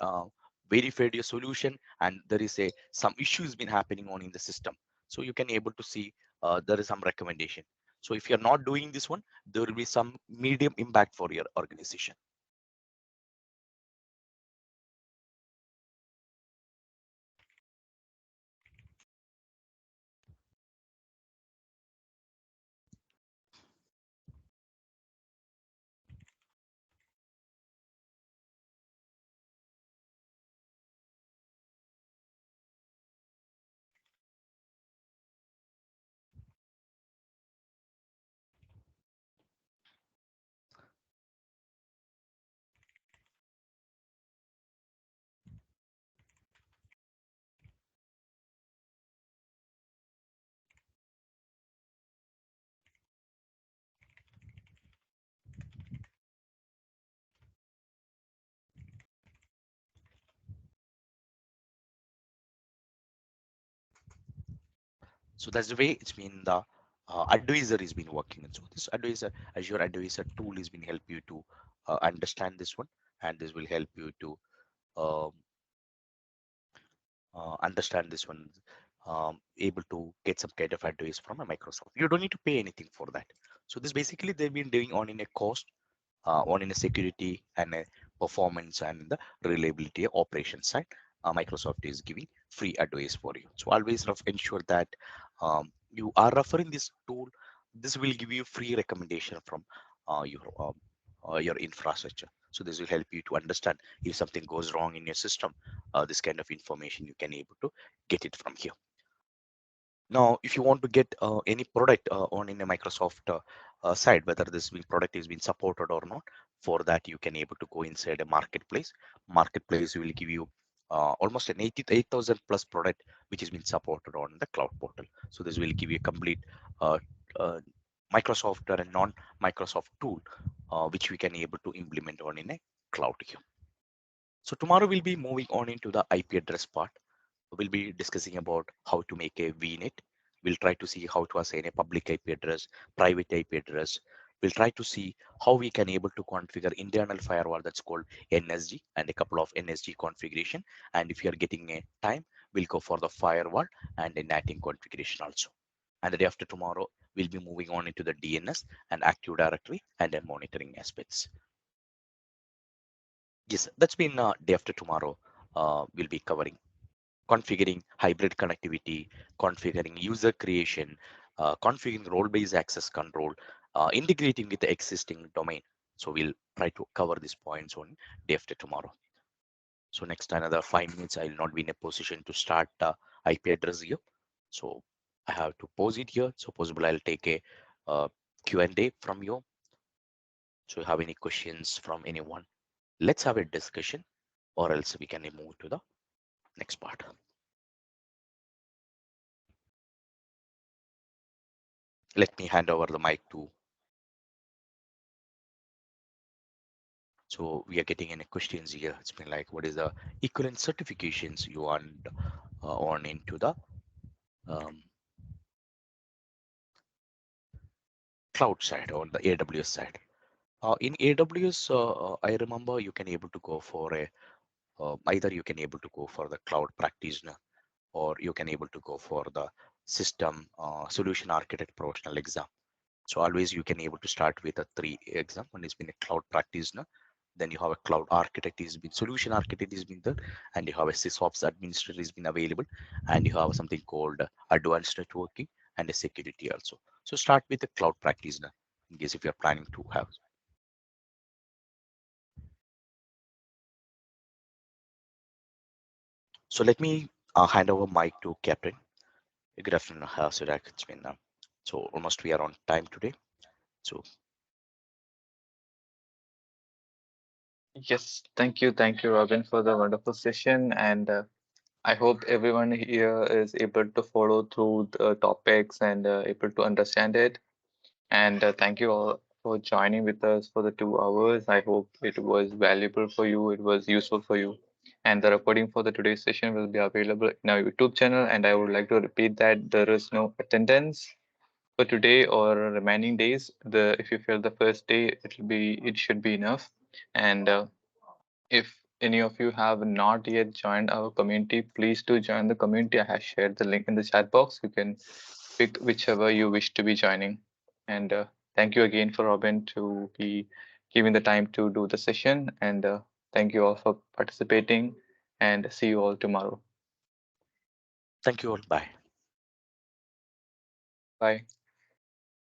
verified your solution and there is a some issues been happening on in the system. So you can able to see there is some recommendation. So if you're not doing this one, there will be some medium impact for your organization. So that's the way it's been the advisor has been working. And so this advisor, Azure Advisor tool has been help you to understand this one, and this will help you to um, understand this one, able to get some kind of advice from a Microsoft. You don't need to pay anything for that. So this basically they've been doing on in a cost, on in a security and a performance and the reliability operation side. Microsoft is giving free advice for you. So always ensure that you are referring this tool. This will give you free recommendation from your infrastructure. So this will help you to understand if something goes wrong in your system. This kind of information you can able to get it from here. Now, if you want to get any product on in a Microsoft side, whether this product is being supported or not, for that you can able to go inside a marketplace. Marketplace will give you almost an 88,000 plus product which has been supported on the cloud portal. So this will give you a complete uh, uh, Microsoft or a non-Microsoft tool which we can able to implement on in a cloud here. So tomorrow we'll be moving on into the IP address part. We'll be discussing about how to make a VNet. We'll try to see how to assign a public IP address, private IP address. We'll try to see how we can able to configure internal firewall that's called NSG and a couple of NSG configuration. And if you're getting a time, we'll go for the firewall and a NATing configuration also. And the day after tomorrow, we'll be moving on into the DNS and Active Directory and then monitoring aspects. Yes, that's been day after tomorrow. We'll be covering configuring hybrid connectivity, configuring user creation, configuring role-based access control, integrating with the existing domain. So we'll try to cover these points on day after tomorrow. So next another 5 minutes, I will not be in a position to start IP address here. So I have to pause it here. So possible I'll take a Q&A from you. So you have any questions from anyone? Let's have a discussion or else we can move to the next part. Let me hand over the mic to. So we are getting any questions here. It's been like, what is the equivalent certifications you want on into the um, cloud side or the AWS side? In AWS, I remember you can able to go for a either you can able to go for the cloud practitioner or you can able to go for the system solution architect professional exam. So always you can able to start with a 3 exam. One is been a cloud practitioner, then you have a cloud architect is been solution architect is been there, and you have a sysops administrator is been available, and you have something called advanced networking and a security also. So start with the cloud practitioner in case if you're planning to have. So let me hand over mic to Captain. Good afternoon, Sudak. It's been so almost we are on time today. So Yes, thank you, Robin, for the wonderful session. And I hope everyone here is able to follow through the topics and able to understand it. And thank you all for joining with us for the 2 hours. I hope it was valuable for you, it was useful for you. And the recording for the today's session will be available in our YouTube channel. And I would like to repeat that there is no attendance for today or remaining days. The if you fail the first day, it should be enough. And if any of you have not yet joined our community, please do join the community. I have shared the link in the chat box. You can pick whichever you wish to be joining. And thank you again for Robin to be giving the time to do the session. And thank you all for participating. And see you all tomorrow. thank you all. Bye. Bye.